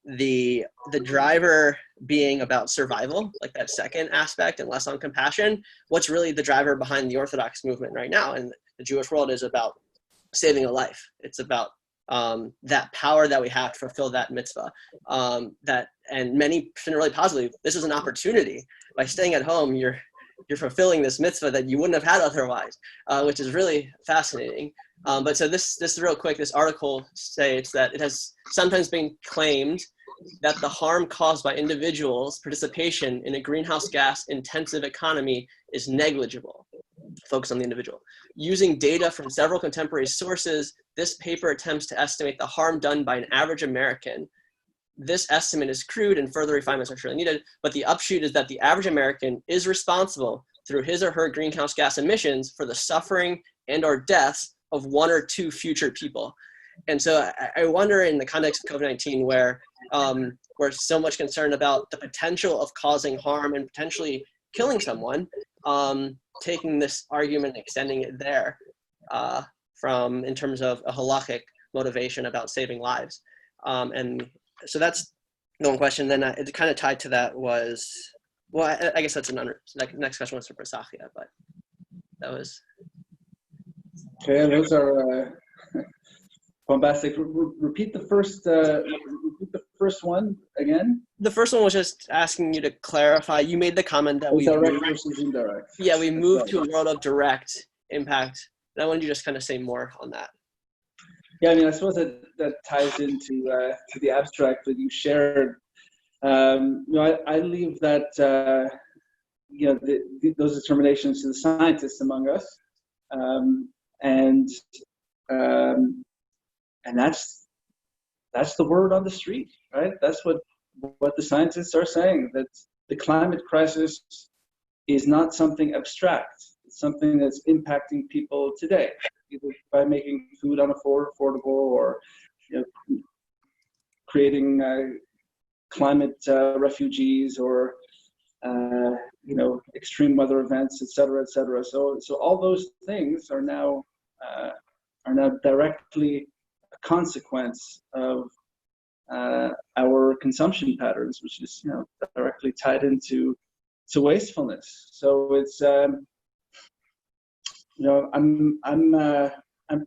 the driver being about survival, like that second aspect, and less on compassion. What's really the driver behind the Orthodox movement right now and the Jewish world is about saving a life. It's about that power that we have to fulfill that mitzvah. And many really positively, this is an opportunity. By staying at home, you're fulfilling this mitzvah that you wouldn't have had otherwise, which is really fascinating. But so this real quick, this article states that it has sometimes been claimed that the harm caused by individuals' participation in a greenhouse gas intensive economy is negligible. Focus on the individual. Using data from several contemporary sources, this paper attempts to estimate the harm done by an average American. This estimate is crude and further refinements are surely needed, but the upshot is that the average American is responsible through his or her greenhouse gas emissions for the suffering and or deaths of one or two future people. And so I wonder, in the context of COVID-19, where we're so much concerned about the potential of causing harm and potentially killing someone, taking this argument and extending it there from in terms of a halachic motivation about saving lives. And so that's the one question. Then it kind of tied to that was, well, I guess that's another, like, next question was for Prasachia, but that was. Okay, those are bombastic. Repeat the first one again. The first one was just asking you to clarify. You made the comment that we direct versus indirect. Yeah, we moved to a world of direct impact. And I wanted you to just kind of say more on that. Yeah, I mean, I suppose that ties into to the abstract that you shared. You know, I leave that you know, those determinations to the scientists among us, and that's the word on the street, right? That's what the scientists are saying, that the climate crisis is not something abstract. It's something that's impacting people today, either by making food unaffordable or, you know, creating climate refugees or you know, extreme weather events, et cetera, et cetera. So all those things are now directly a consequence of our consumption patterns, which is, you know, directly tied into wastefulness. So it's you know, I'm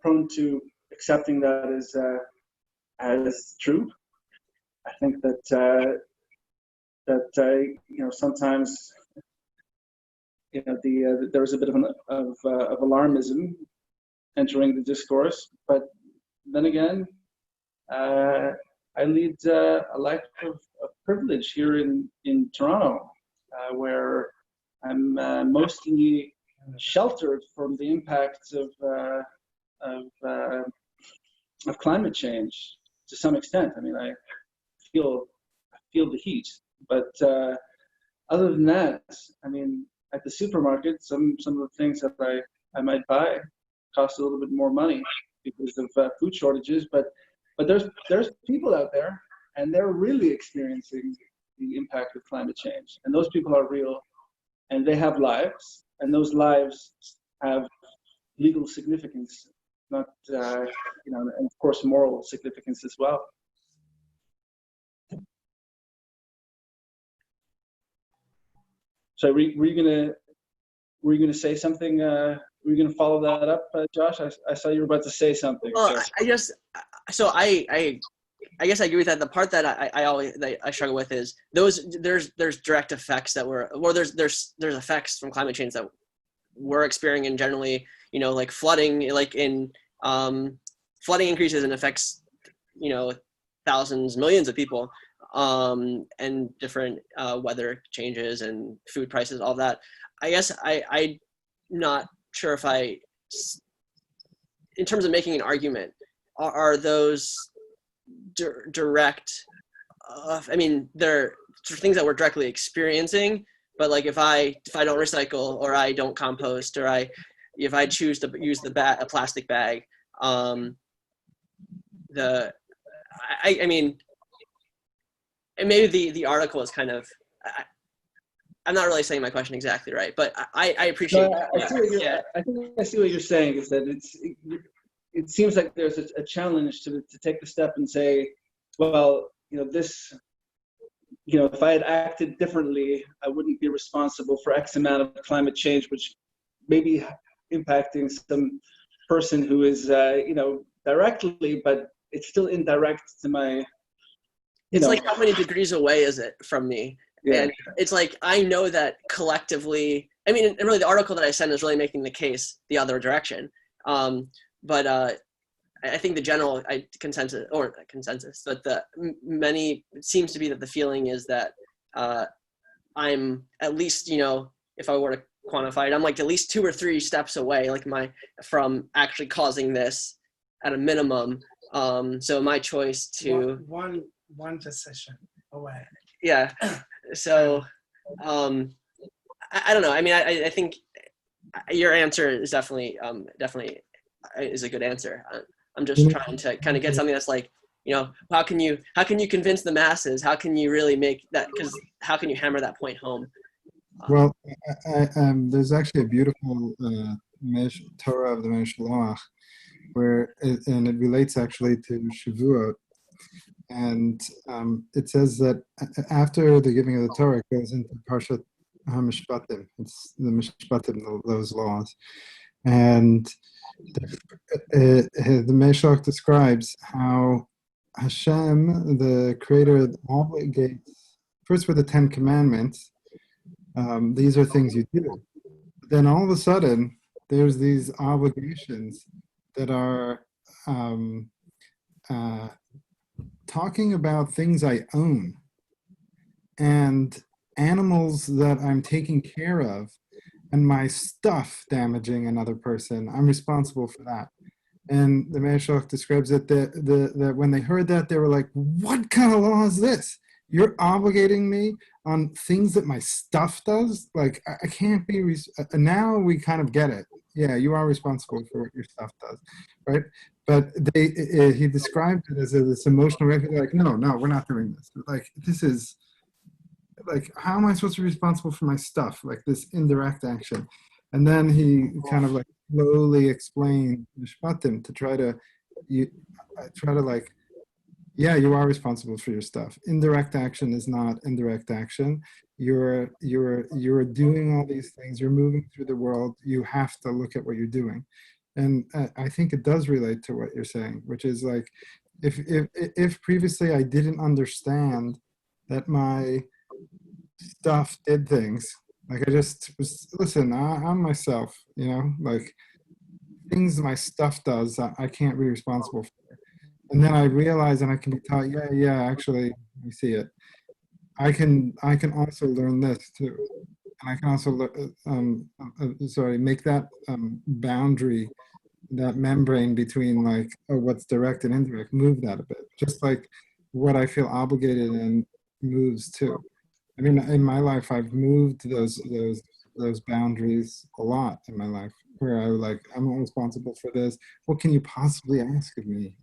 prone to accepting that as true. I think that you know, sometimes, you know, there was a bit of alarmism entering the discourse, but then again, I lead a life of privilege here in Toronto, where I'm mostly sheltered from the impacts of climate change to some extent. I mean, I feel the heat, but other than that, I mean, at the supermarket, some of the things that I might buy cost a little bit more money because of food shortages, but there's people out there, and they're really experiencing the impact of climate change, and those people are real, and they have lives, and those lives have legal significance, not you know, and of course moral significance as well. So were you gonna say something? Were you gonna follow that up, Josh? I saw you were about to say something. Well, so. I guess I agree with that. The part that I struggle with is there's direct effects that there's effects from climate change that we're experiencing generally, you know, like flooding, like in flooding increases and affects, you know, thousands, millions of people. and different weather changes and food prices, all that. I guess I'm not sure if in terms of making an argument, are those direct, I mean, they're things that we're directly experiencing, but like if I don't recycle, or I don't compost, or if I choose to use a plastic bag, I mean, and maybe the article is kind of, I'm not really saying my question exactly right, but I appreciate. No, I think I see what you're saying, is that it seems like there's a challenge to take the step and say, well, if I had acted differently, I wouldn't be responsible for X amount of climate change, which may be impacting some person who is, directly, but it's still indirect to my, It's like, how many degrees away is it from me? Yeah. And it's like, I know that collectively, I mean, and really the article that I sent is really making the case the other direction. But I think the general consensus, but it seems to be that the feeling is that I'm at least, if I were to quantify it, I'm like at least 2 or 3 steps away, like from actually causing this at a minimum. So my choice to one decision away. Yeah. So I don't know. I mean, I think your answer is definitely is a good answer. I'm just trying to kind of get something that's like, how can you convince the masses? How can you really make that? Because how can you hammer that point home? Well, there's actually a beautiful Torah of the Meshaloach, and it relates actually to Shavuot, and it says that after the giving of the Torah, it goes into Parshat HaMishpatim. It's the Mishpatim, those laws, and the Meshach describes how Hashem, the Creator, obligates first with the 10 Commandments. These are things you do. But then all of a sudden, there's these obligations that are talking about things I own and animals that I'm taking care of, and my stuff damaging another person. I'm responsible for that. And the Meshach describes it that when they heard that, they were like, what kind of law is this? You're obligating me on things that my stuff does? Like, I can't be, now we kind of get it. Yeah, you are responsible for what your stuff does, right? But he described it as this emotional reaction, like, no, we're not doing this. Like, this is, like, how am I supposed to be responsible for my stuff? Like, this indirect action. And then he kind of like slowly explained Mishpatim to try to like, yeah, you are responsible for your stuff. Indirect action is not indirect action. You're doing all these things. You're moving through the world. You have to look at what you're doing. And I think it does relate to what you're saying, which is like, if previously I didn't understand that my stuff did things, like I just was, listen, I'm myself, like things my stuff does, I can't be responsible for. And then I realize, and I can be taught, yeah, actually, I see it. I can also learn this too. And I can also, make that boundary, that membrane between like, what's direct and indirect, move that a bit. Just like what I feel obligated and moves too. I mean, in my life, I've moved those boundaries a lot in my life, where I'm not responsible for this. What can you possibly ask of me?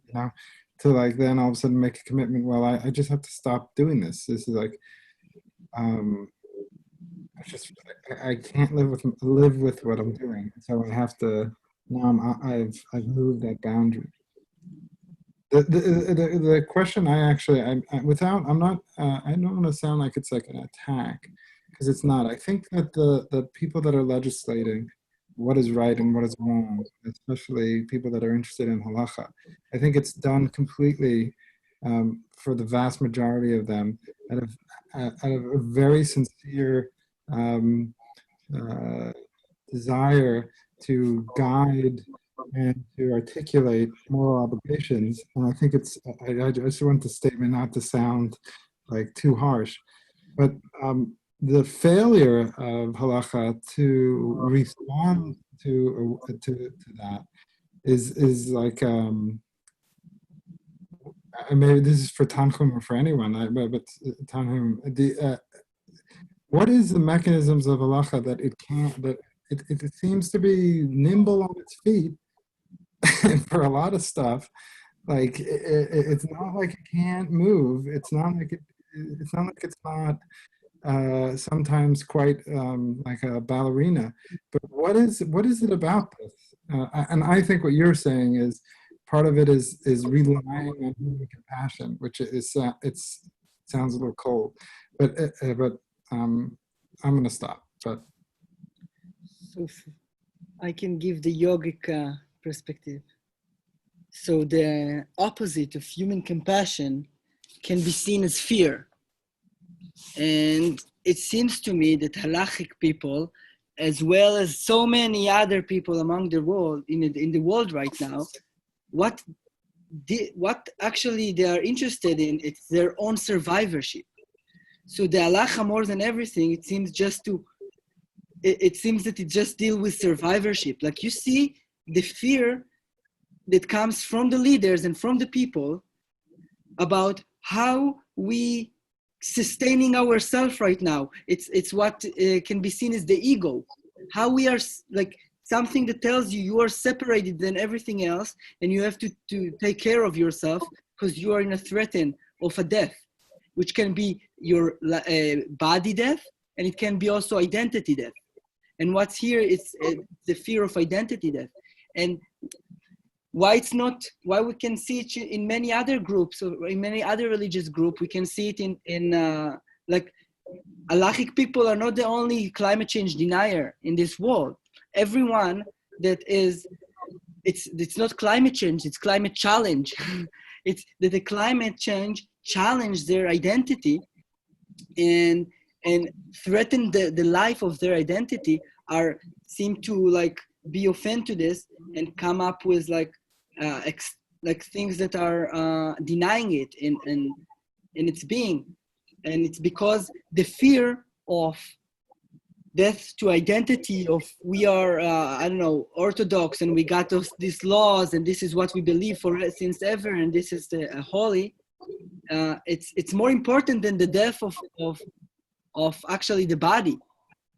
To like then all of a sudden make a commitment. Well, I just have to stop doing this. This is like, I can't live with what I'm doing. So I have to. Now I've moved that boundary. The question I don't want to sound like it's like an attack, because it's not. I think that the people that are legislating what is right and what is wrong, especially people that are interested in halakhah, I think it's done completely for the vast majority of them out of a very sincere desire to guide and to articulate moral obligations. And I think I just want the statement not to sound like too harsh. But the failure of halakhah to respond to that is like maybe this is for Tanhum or for anyone, but Tanhum, what is the mechanisms of halakhah that it can't, that it seems to be nimble on its feet for a lot of stuff. Like it's not like it can't move. It's not like it's not like it's not sometimes quite like a ballerina. But what is it about this? And I think what you're saying is part of it is relying on human compassion, which is it's sounds a little cold, but I'm going to stop. But So I can give the yogic perspective. So the opposite of human compassion can be seen as fear. And it seems to me that halakhic people, as well as so many other people among the world, in the world right now, what actually they are interested in, it's their own survivorship. So the halakhah, more than everything, it seems that it just deals with survivorship. Like you see the fear that comes from the leaders and from the people about how we sustaining ourselves right now. It's what can be seen as the ego. How we are like something that tells you are separated than everything else, and you have to take care of yourself because you are in a threat of a death, which can be your body death, and it can be also identity death. And what's here is the fear of identity death. And why we can see it in many other groups or in many other religious groups. We can see it in like halakhic people are not the only climate change denier in this world. Everyone that is, it's not climate change, it's climate challenge. It's that the climate change challenge their identity and threaten the life of their identity, seem to like be offended to this and come up with like things that are denying it in its being. And it's because the fear of death to identity of we are I don't know, orthodox, and we got these laws and this is what we believe for since ever, and this is the holy. It's more important than the death of actually the body,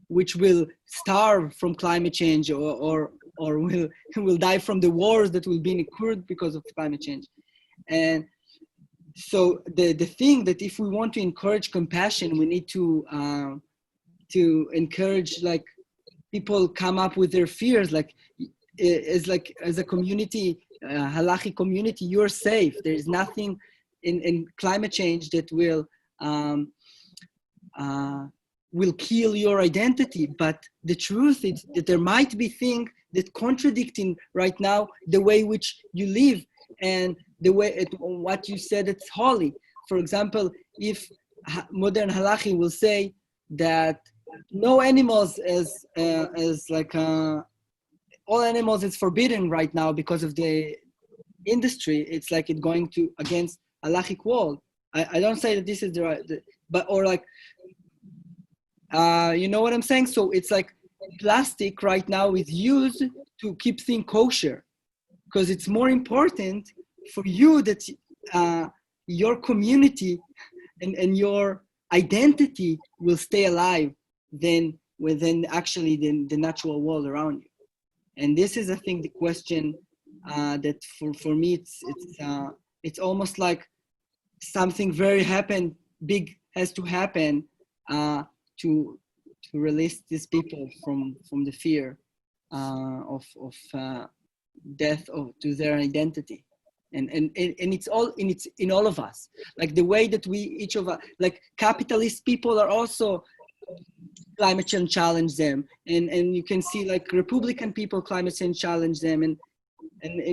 which will starve from climate change or will die from the wars that will be occurred because of climate change. And so the thing that if we want to encourage compassion, we need to encourage like people come up with their fears, like as a community, halakhic community, you're safe. There is nothing in climate change that will kill your identity. But the truth is that there might be things that contradicting right now the way which you live and the way what you said it's holy. For example, if modern halakhi will say that no animals is like all animals is forbidden right now because of the industry, it's like it going to against halakhic world. I don't say that this is the right, but or like you know what I'm saying? So it's like plastic right now is used to keep things kosher because it's more important for you that your community and your identity will stay alive than within actually the natural world around you. And this is, I think, the question that for me it's almost like something very big has to happen to release these people from the fear of death to their identity. And it's all in all of us, like the way that we each of us, like capitalist people are also climate change challenge them, and you can see like Republican people climate change challenge them, and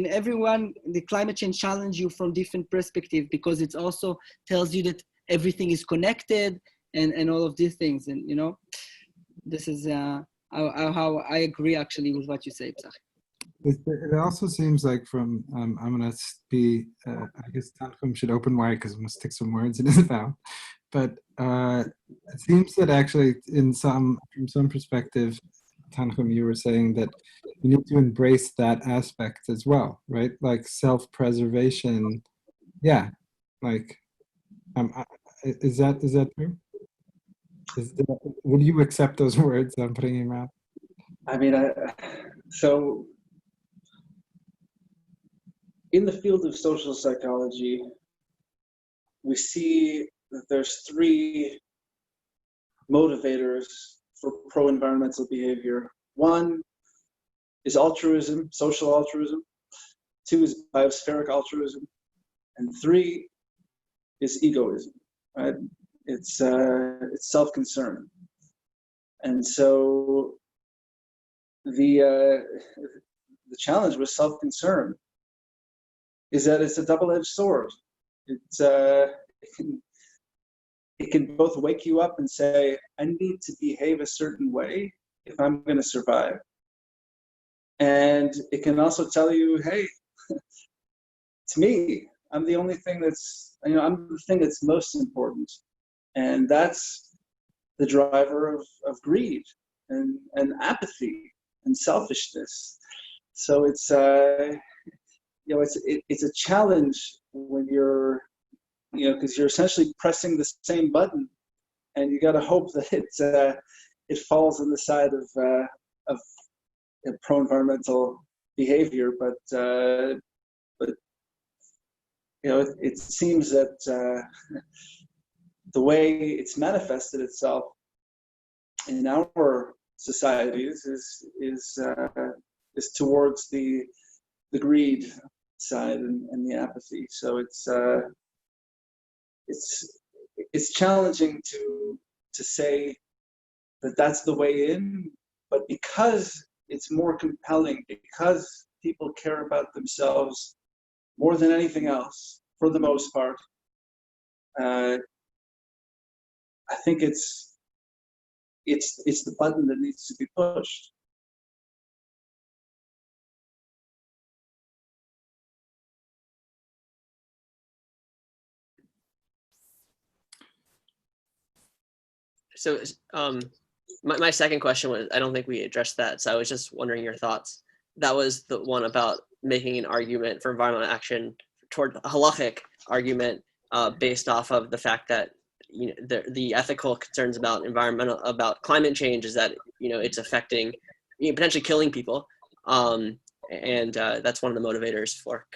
everyone the climate change challenge you from different perspective, because it also tells you that everything is connected and all of these things. And you know, this is how I agree actually with what you say, Psach. It also seems like from, I'm going to be, I guess Tanhum should open wide because I'm going to stick some words in his mouth. but it seems that actually, from some perspective, Tanhum, you were saying that you need to embrace that aspect as well, right? Like self-preservation. Yeah, like, is that true? Would you accept those words I'm putting in your mouth? I mean, so in the field of social psychology, we see that there's three motivators for pro-environmental behavior. One is altruism, social altruism. Two is biospheric altruism. And three is egoism, right? It's self-concern. And so the challenge with self-concern is that it's a double-edged sword. It can both wake you up and say, I need to behave a certain way if I'm going to survive. And it can also tell you, hey, to me, I'm the only thing I'm the thing that's most important. And that's the driver of greed and apathy and selfishness. So it's it's a challenge when you're, because you're essentially pressing the same button, and you got to hope that it falls on the side of pro-environmental behavior. But it seems that the way it's manifested itself in our societies is towards the greed side and the apathy. So it's challenging to say that that's the way in, but because it's more compelling, because people care about themselves more than anything else, for the most part, I think it's the button that needs to be pushed. So my second question was, I don't think we addressed that, so I was just wondering your thoughts. That was the one about making an argument for environmental action toward a halakhic argument based off of the fact that the ethical concerns about climate change is that it's affecting, potentially killing people, and that's one of the motivators for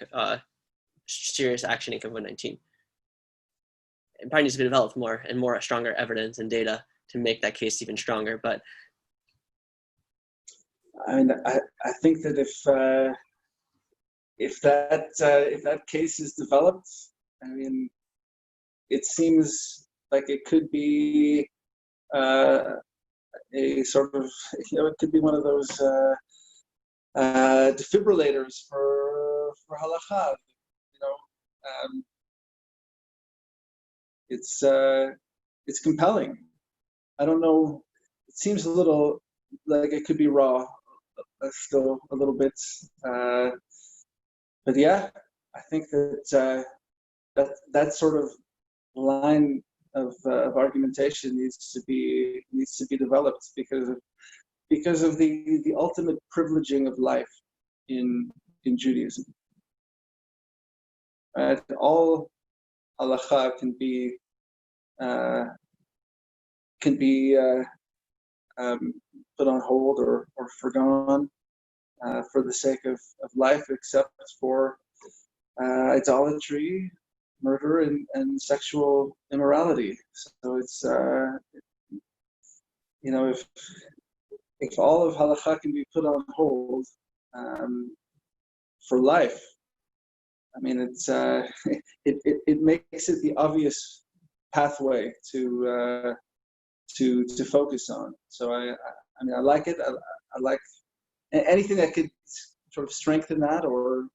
serious action in COVID-19. It probably needs to be developed more and more stronger evidence and data to make that case even stronger. But I mean, I think that if that case is developed, I mean, it seems like it could be a sort of, it could be one of those defibrillators for halakhah. It's compelling. I don't know. It seems a little like it could be raw, still a little bit. But yeah, I think that that sort of line of argumentation needs to be developed because of the ultimate privileging of life in Judaism. Right? All halakhah can be put on hold or forgone for the sake of life, except for idolatry, murder, and sexual immorality. So it's if all of halakhah can be put on hold for life, I mean it makes it the obvious pathway to focus on. So I mean I like it. I like anything that could sort of strengthen that or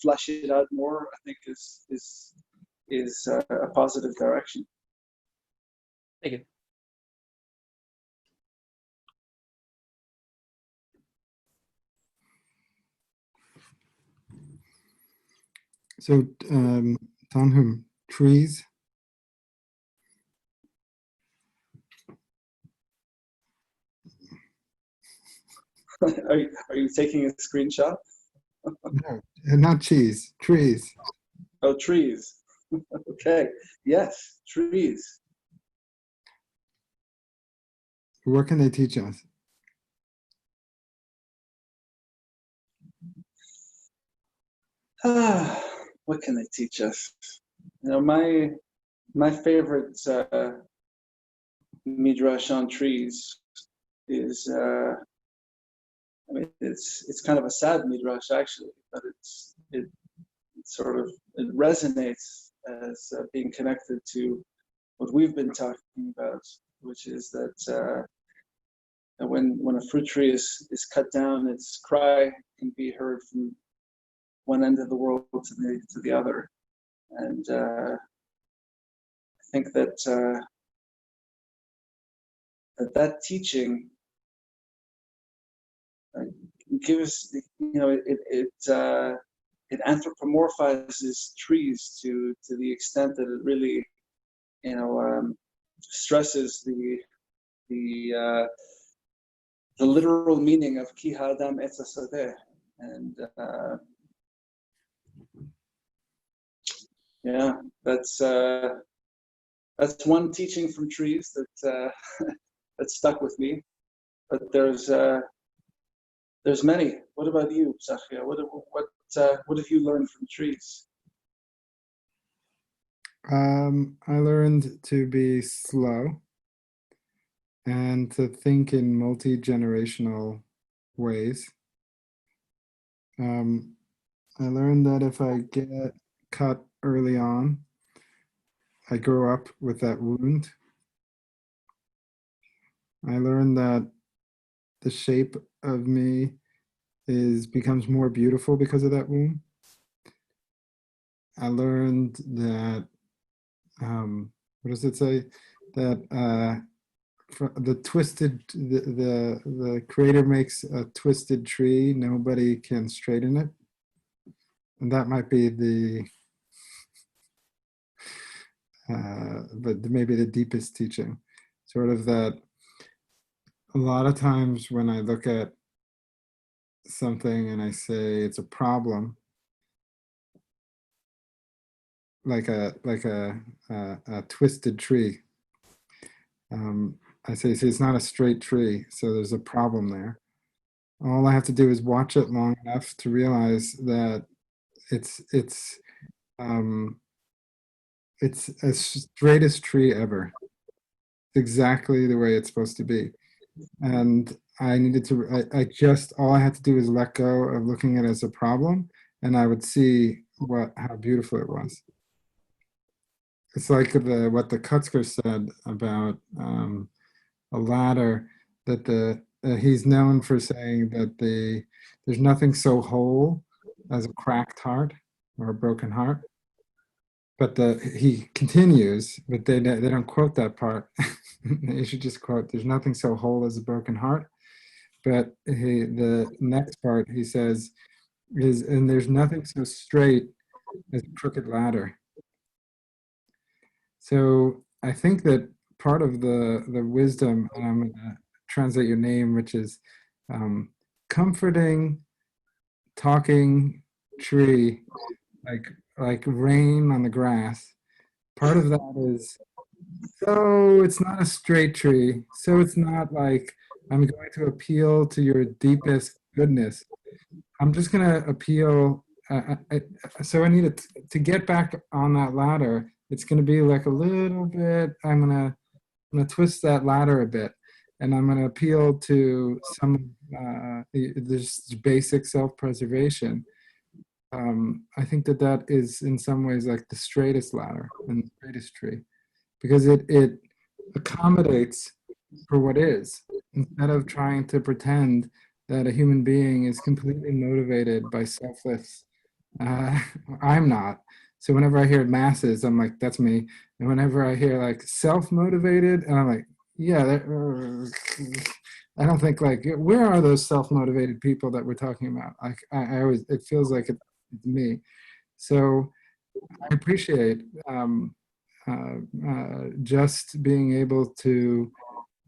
flesh it out more. I think is a positive direction. Thank you. So Tanhum, trees Are you taking a screenshot? No, not cheese, trees. Oh, trees. Okay. Yes, trees. What can they teach us? What can they teach us? You know, my favorite midrash on trees is I mean it's kind of a sad midrash actually, but it sort of it resonates as being connected to what we've been talking about, which is that when a fruit tree is cut down, its cry can be heard from one end of the world to the other, and I think that that teaching gives, you know, it anthropomorphizes trees to the extent that it really, you know, stresses the literal meaning of ki ha'adam etz hasadeh, and yeah, that's one teaching from trees that that stuck with me. But there's many. What about you, Zachia? What have you learned from trees? I learned to be slow and to think in multi-generational ways. I learned that if I get cut early on, I grow up with that wound. I learned that the shape of me becomes more beautiful because of that wound. I learned that what does it say? That the creator makes a twisted tree, nobody can straighten it. And that might be but maybe the deepest teaching, sort of that a lot of times when I look at something and I say it's a problem, like a twisted tree, I say, see, it's not a straight tree, so there's a problem there. All I have to do is watch it long enough to realize that it's a straightest tree ever. It's exactly the way it's supposed to be. And I needed to, all I had to do is let go of looking at it as a problem, and I would see how beautiful it was. It's like what the Kutzker said about a ladder, that he's known for saying that there's nothing so whole as a cracked heart or a broken heart. But he continues, but they don't quote that part. You should just quote, "There's nothing so whole as a broken heart." But the next part he says is, "And there's nothing so straight as a crooked ladder." So I think that part of the wisdom, and I'm going to translate your name, which is comforting, talking tree, like rain on the grass. Part of that is, so it's not a straight tree. So it's not like I'm going to appeal to your deepest goodness. I'm just going to appeal. So I need to get back on that ladder. It's going to be like a little bit. I'm going to twist that ladder a bit, and I'm going to appeal to some this basic self-preservation. I think that is in some ways like the straightest ladder and the straightest tree, because it accommodates for what is, instead of trying to pretend that a human being is completely motivated by selfless. I'm not. So whenever I hear masses, I'm like, that's me. And whenever I hear like self-motivated, and I'm like, yeah, I don't think like, where are those self-motivated people that we're talking about? Like, I always, it feels like it's me. So I appreciate just being able to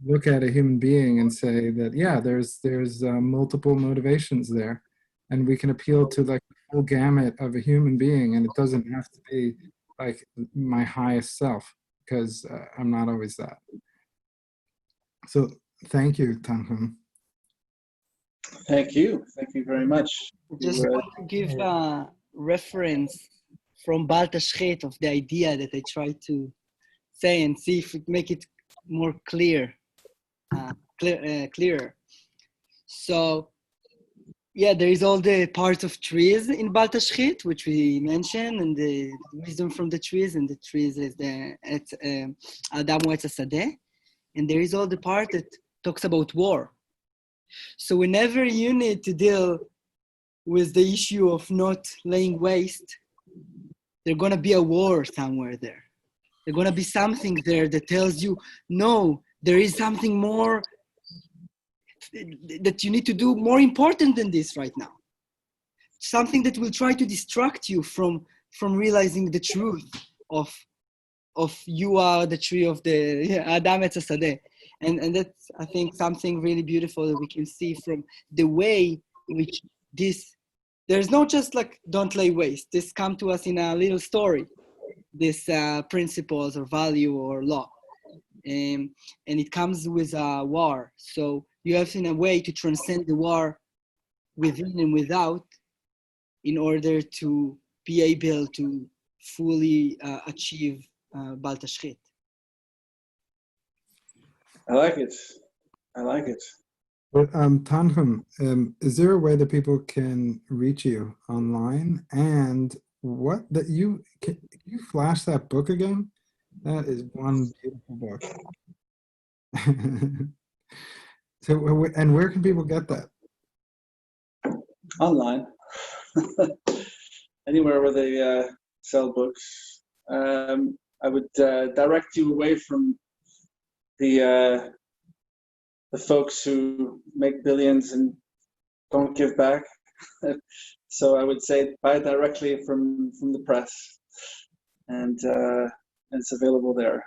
look at a human being and say that, yeah, there's multiple motivations there, and we can appeal to like the full gamut of a human being, and it doesn't have to be like my highest self, because I'm not always that. So thank you, Tanhum. Thank you very much. Just want to give a reference from Baal Tashchit of the idea that I try to say and see if it make it more clearer. So, yeah, there is all the parts of trees in Baal Tashchit, which we mentioned, and the wisdom from the trees, and the trees is the Adam Etz Hasadeh, and there is all the part that talks about war. So whenever you need to deal with the issue of not laying waste, there's going to be a war somewhere there. There's going to be something there that tells you, no, there is something more that you need to do, more important than this right now. Something that will try to distract you from realizing the truth of you are the tree of the Adam Etz Hasadeh. And that's, I think, something really beautiful that we can see from the way in which this, there's not just like, don't lay waste. This come to us in a little story, this principles or value or law. And it comes with a war. So you have in a way to transcend the war within and without in order to be able to fully achieve Baal Tashchit. I like it. But Tanhum, is there a way that people can reach you online? And what that you can you flash that book again? That is one beautiful book. So, and where can people get that? Online. Anywhere where they sell books. I would direct you away from the folks who make billions and don't give back. So I would say buy directly from the press, and it's available there.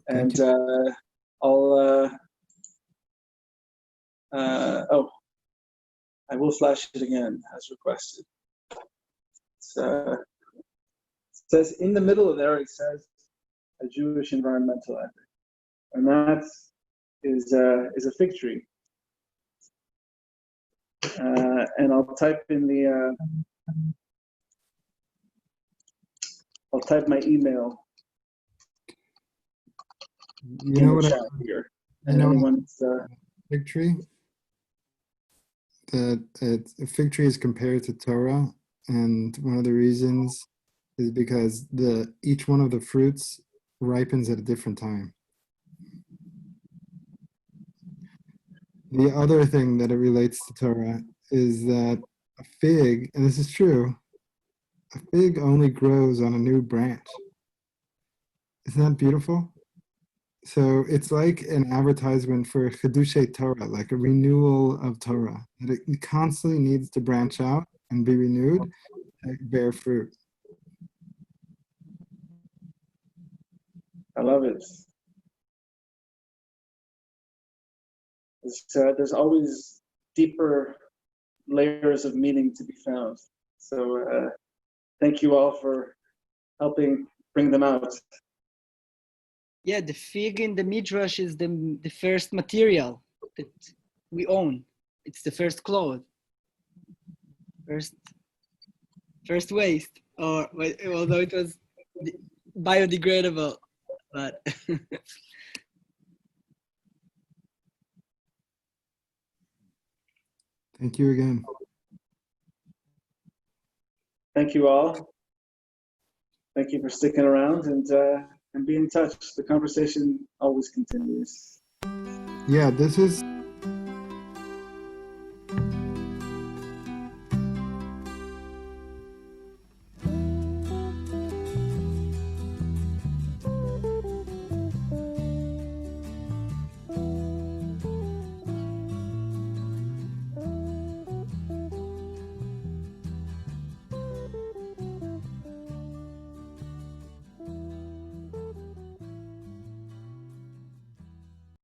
And I will flash it again as requested. It says in the middle of there, it says a Jewish environmental ethic, and that is a fig tree. And I'll type in the I'll type my email. You know what? Here. You know fig tree. That a fig tree is compared to Torah, and one of the reasons is because each one of the fruits ripens at a different time. The other thing that it relates to Torah is that a fig, and this is true, a fig only grows on a new branch. Isn't that beautiful? So it's like an advertisement for Chidushay Torah, like a renewal of Torah. That it constantly needs to branch out and be renewed and bear fruit. I love it. There's always deeper layers of meaning to be found. So thank you all for helping bring them out. Yeah, the fig in the Midrash is the first material that we own. It's the first cloth. First waste, or although it was biodegradable, but Thank you again. Thank you all. Thank you for sticking around and be in touch. The conversation always continues. Yeah, this is